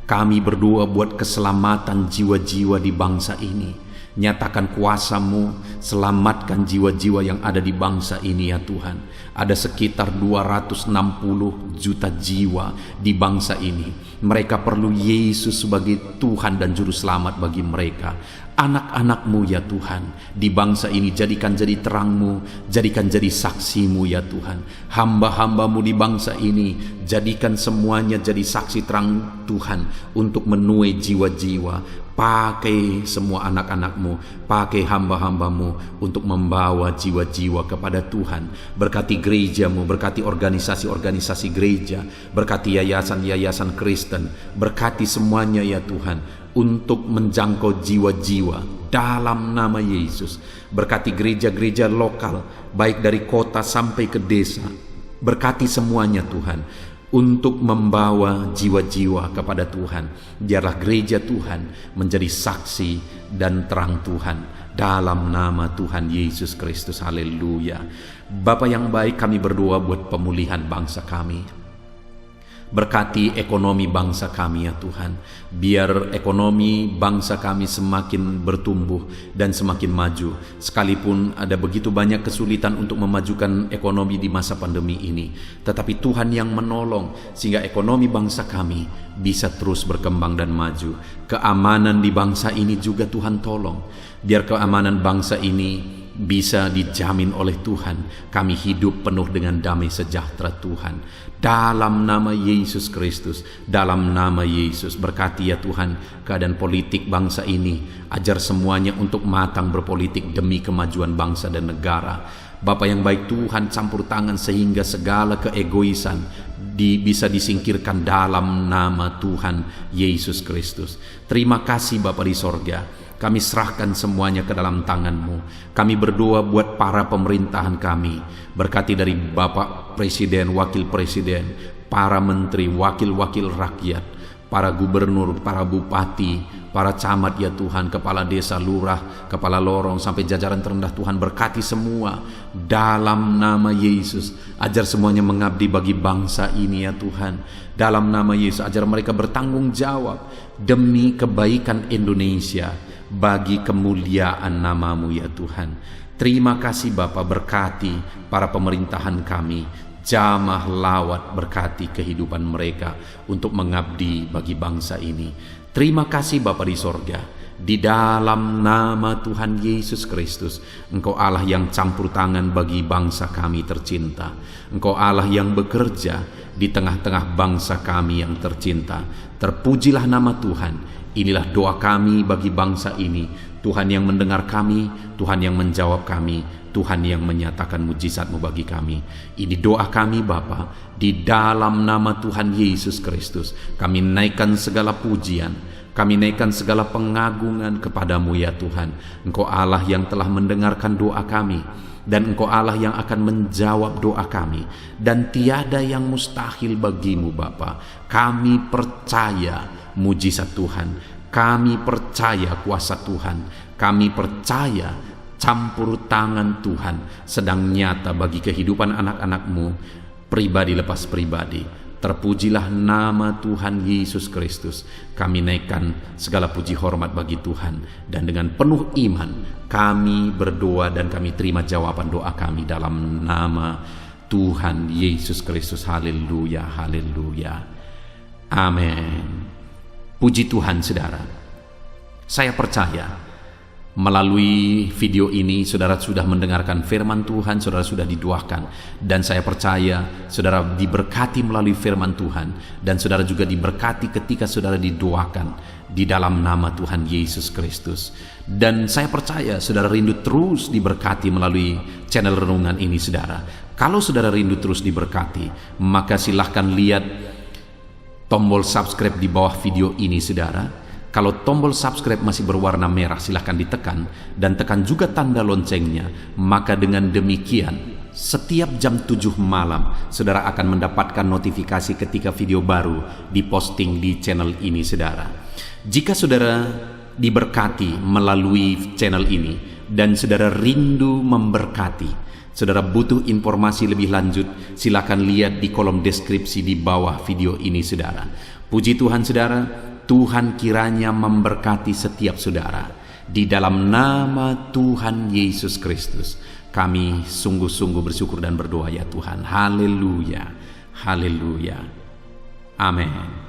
Kami berdoa buat keselamatan jiwa-jiwa di bangsa ini. Nyatakan kuasa-Mu, selamatkan jiwa-jiwa yang ada di bangsa ini ya Tuhan. Ada sekitar 260 juta jiwa di bangsa ini. Mereka perlu Yesus sebagai Tuhan dan Juru Selamat bagi mereka. Anak-anak-Mu ya Tuhan, di bangsa ini jadikan jadi terang-Mu, jadikan jadi saksi-Mu ya Tuhan. Hamba-hamba-Mu di bangsa ini, jadikan semuanya jadi saksi terang Tuhan untuk menuai jiwa-jiwa. Pakai semua anak-anak-Mu, pakai hamba-hamba-Mu untuk membawa jiwa-jiwa kepada Tuhan. Berkati gereja-Mu, berkati organisasi-organisasi gereja, berkati yayasan-yayasan Kristen, berkati semuanya ya Tuhan untuk menjangkau jiwa-jiwa dalam nama Yesus. Berkati gereja-gereja lokal, baik dari kota sampai ke desa. Berkati semuanya Tuhan untuk membawa jiwa-jiwa kepada Tuhan. Biarlah gereja Tuhan menjadi saksi dan terang Tuhan dalam nama Tuhan Yesus Kristus. Haleluya. Bapa yang baik, kami berdoa buat pemulihan bangsa kami. Berkati ekonomi bangsa kami ya Tuhan. Biar ekonomi bangsa kami semakin bertumbuh dan semakin maju. Sekalipun ada begitu banyak kesulitan untuk memajukan ekonomi di masa pandemi ini, tetapi Tuhan yang menolong sehingga ekonomi bangsa kami bisa terus berkembang dan maju. Keamanan di bangsa ini juga Tuhan tolong. Biar keamanan bangsa ini bisa dijamin oleh Tuhan. Kami hidup penuh dengan damai sejahtera Tuhan. Dalam nama Yesus Kristus, dalam nama Yesus, berkati ya Tuhan keadaan politik bangsa ini. Ajar semuanya untuk matang berpolitik demi kemajuan bangsa dan negara. Bapa yang baik, Tuhan campur tangan sehingga segala keegoisan bisa disingkirkan dalam nama Tuhan Yesus Kristus. Terima kasih Bapa di sorga. Kami serahkan semuanya ke dalam tangan-Mu. Kami berdoa buat para pemerintahan kami. Berkati dari Bapak Presiden, Wakil Presiden, para menteri, wakil-wakil rakyat, para gubernur, para bupati, para camat ya Tuhan, kepala desa, lurah, kepala lorong, sampai jajaran terendah Tuhan. Berkati semua dalam nama Yesus. Ajar semuanya mengabdi bagi bangsa ini ya Tuhan. Dalam nama Yesus, ajar mereka bertanggung jawab demi kebaikan Indonesia, bagi kemuliaan nama-Mu ya Tuhan. Terima kasih Bapa, berkati para pemerintahan kami, jamah lawat, berkati kehidupan mereka untuk mengabdi bagi bangsa ini. Terima kasih Bapa di sorga. Di dalam nama Tuhan Yesus Kristus, Engkau Allah yang campur tangan bagi bangsa kami tercinta. Engkau Allah yang bekerja di tengah-tengah bangsa kami yang tercinta. Terpujilah nama Tuhan. Inilah doa kami bagi bangsa ini. Tuhan yang mendengar kami, Tuhan yang menjawab kami, Tuhan yang menyatakan mujizat-Mu bagi kami. Ini doa kami Bapa, di dalam nama Tuhan Yesus Kristus. Kami naikkan segala pujian, kami naikkan segala pengagungan kepada-Mu ya Tuhan. Engkau Allah yang telah mendengarkan doa kami, dan Engkau Allah yang akan menjawab doa kami, dan tiada yang mustahil bagi-Mu Bapa. Kami percaya mujizat Tuhan, kami percaya kuasa Tuhan, kami percaya campur tangan Tuhan sedang nyata bagi kehidupan anak-anak-Mu, pribadi lepas pribadi. Terpujilah nama Tuhan Yesus Kristus. Kami naikkan segala puji hormat bagi Tuhan, dan dengan penuh iman kami berdoa dan kami terima jawaban doa kami dalam nama Tuhan Yesus Kristus. Haleluya, haleluya, amin. Puji Tuhan saudara. Saya percaya melalui video ini saudara sudah mendengarkan firman Tuhan, saudara sudah didoakan, dan saya percaya saudara diberkati melalui firman Tuhan, dan saudara juga diberkati ketika saudara didoakan di dalam nama Tuhan Yesus Kristus. Dan saya percaya saudara rindu terus diberkati melalui channel renungan ini saudara. Kalau saudara rindu terus diberkati, maka silahkan lihat tombol subscribe di bawah video ini saudara. Kalau tombol subscribe masih berwarna merah, silahkan ditekan, dan tekan juga tanda loncengnya. Maka dengan demikian setiap jam 7 malam saudara akan mendapatkan notifikasi ketika video baru diposting di channel ini saudara. Jika saudara diberkati melalui channel ini dan saudara rindu memberkati, saudara butuh informasi lebih lanjut, silakan lihat di kolom deskripsi di bawah video ini saudara. Puji Tuhan saudara, Tuhan kiranya memberkati setiap saudara. Di dalam nama Tuhan Yesus Kristus, kami sungguh-sungguh bersyukur dan berdoa ya Tuhan. Haleluya, haleluya, amin.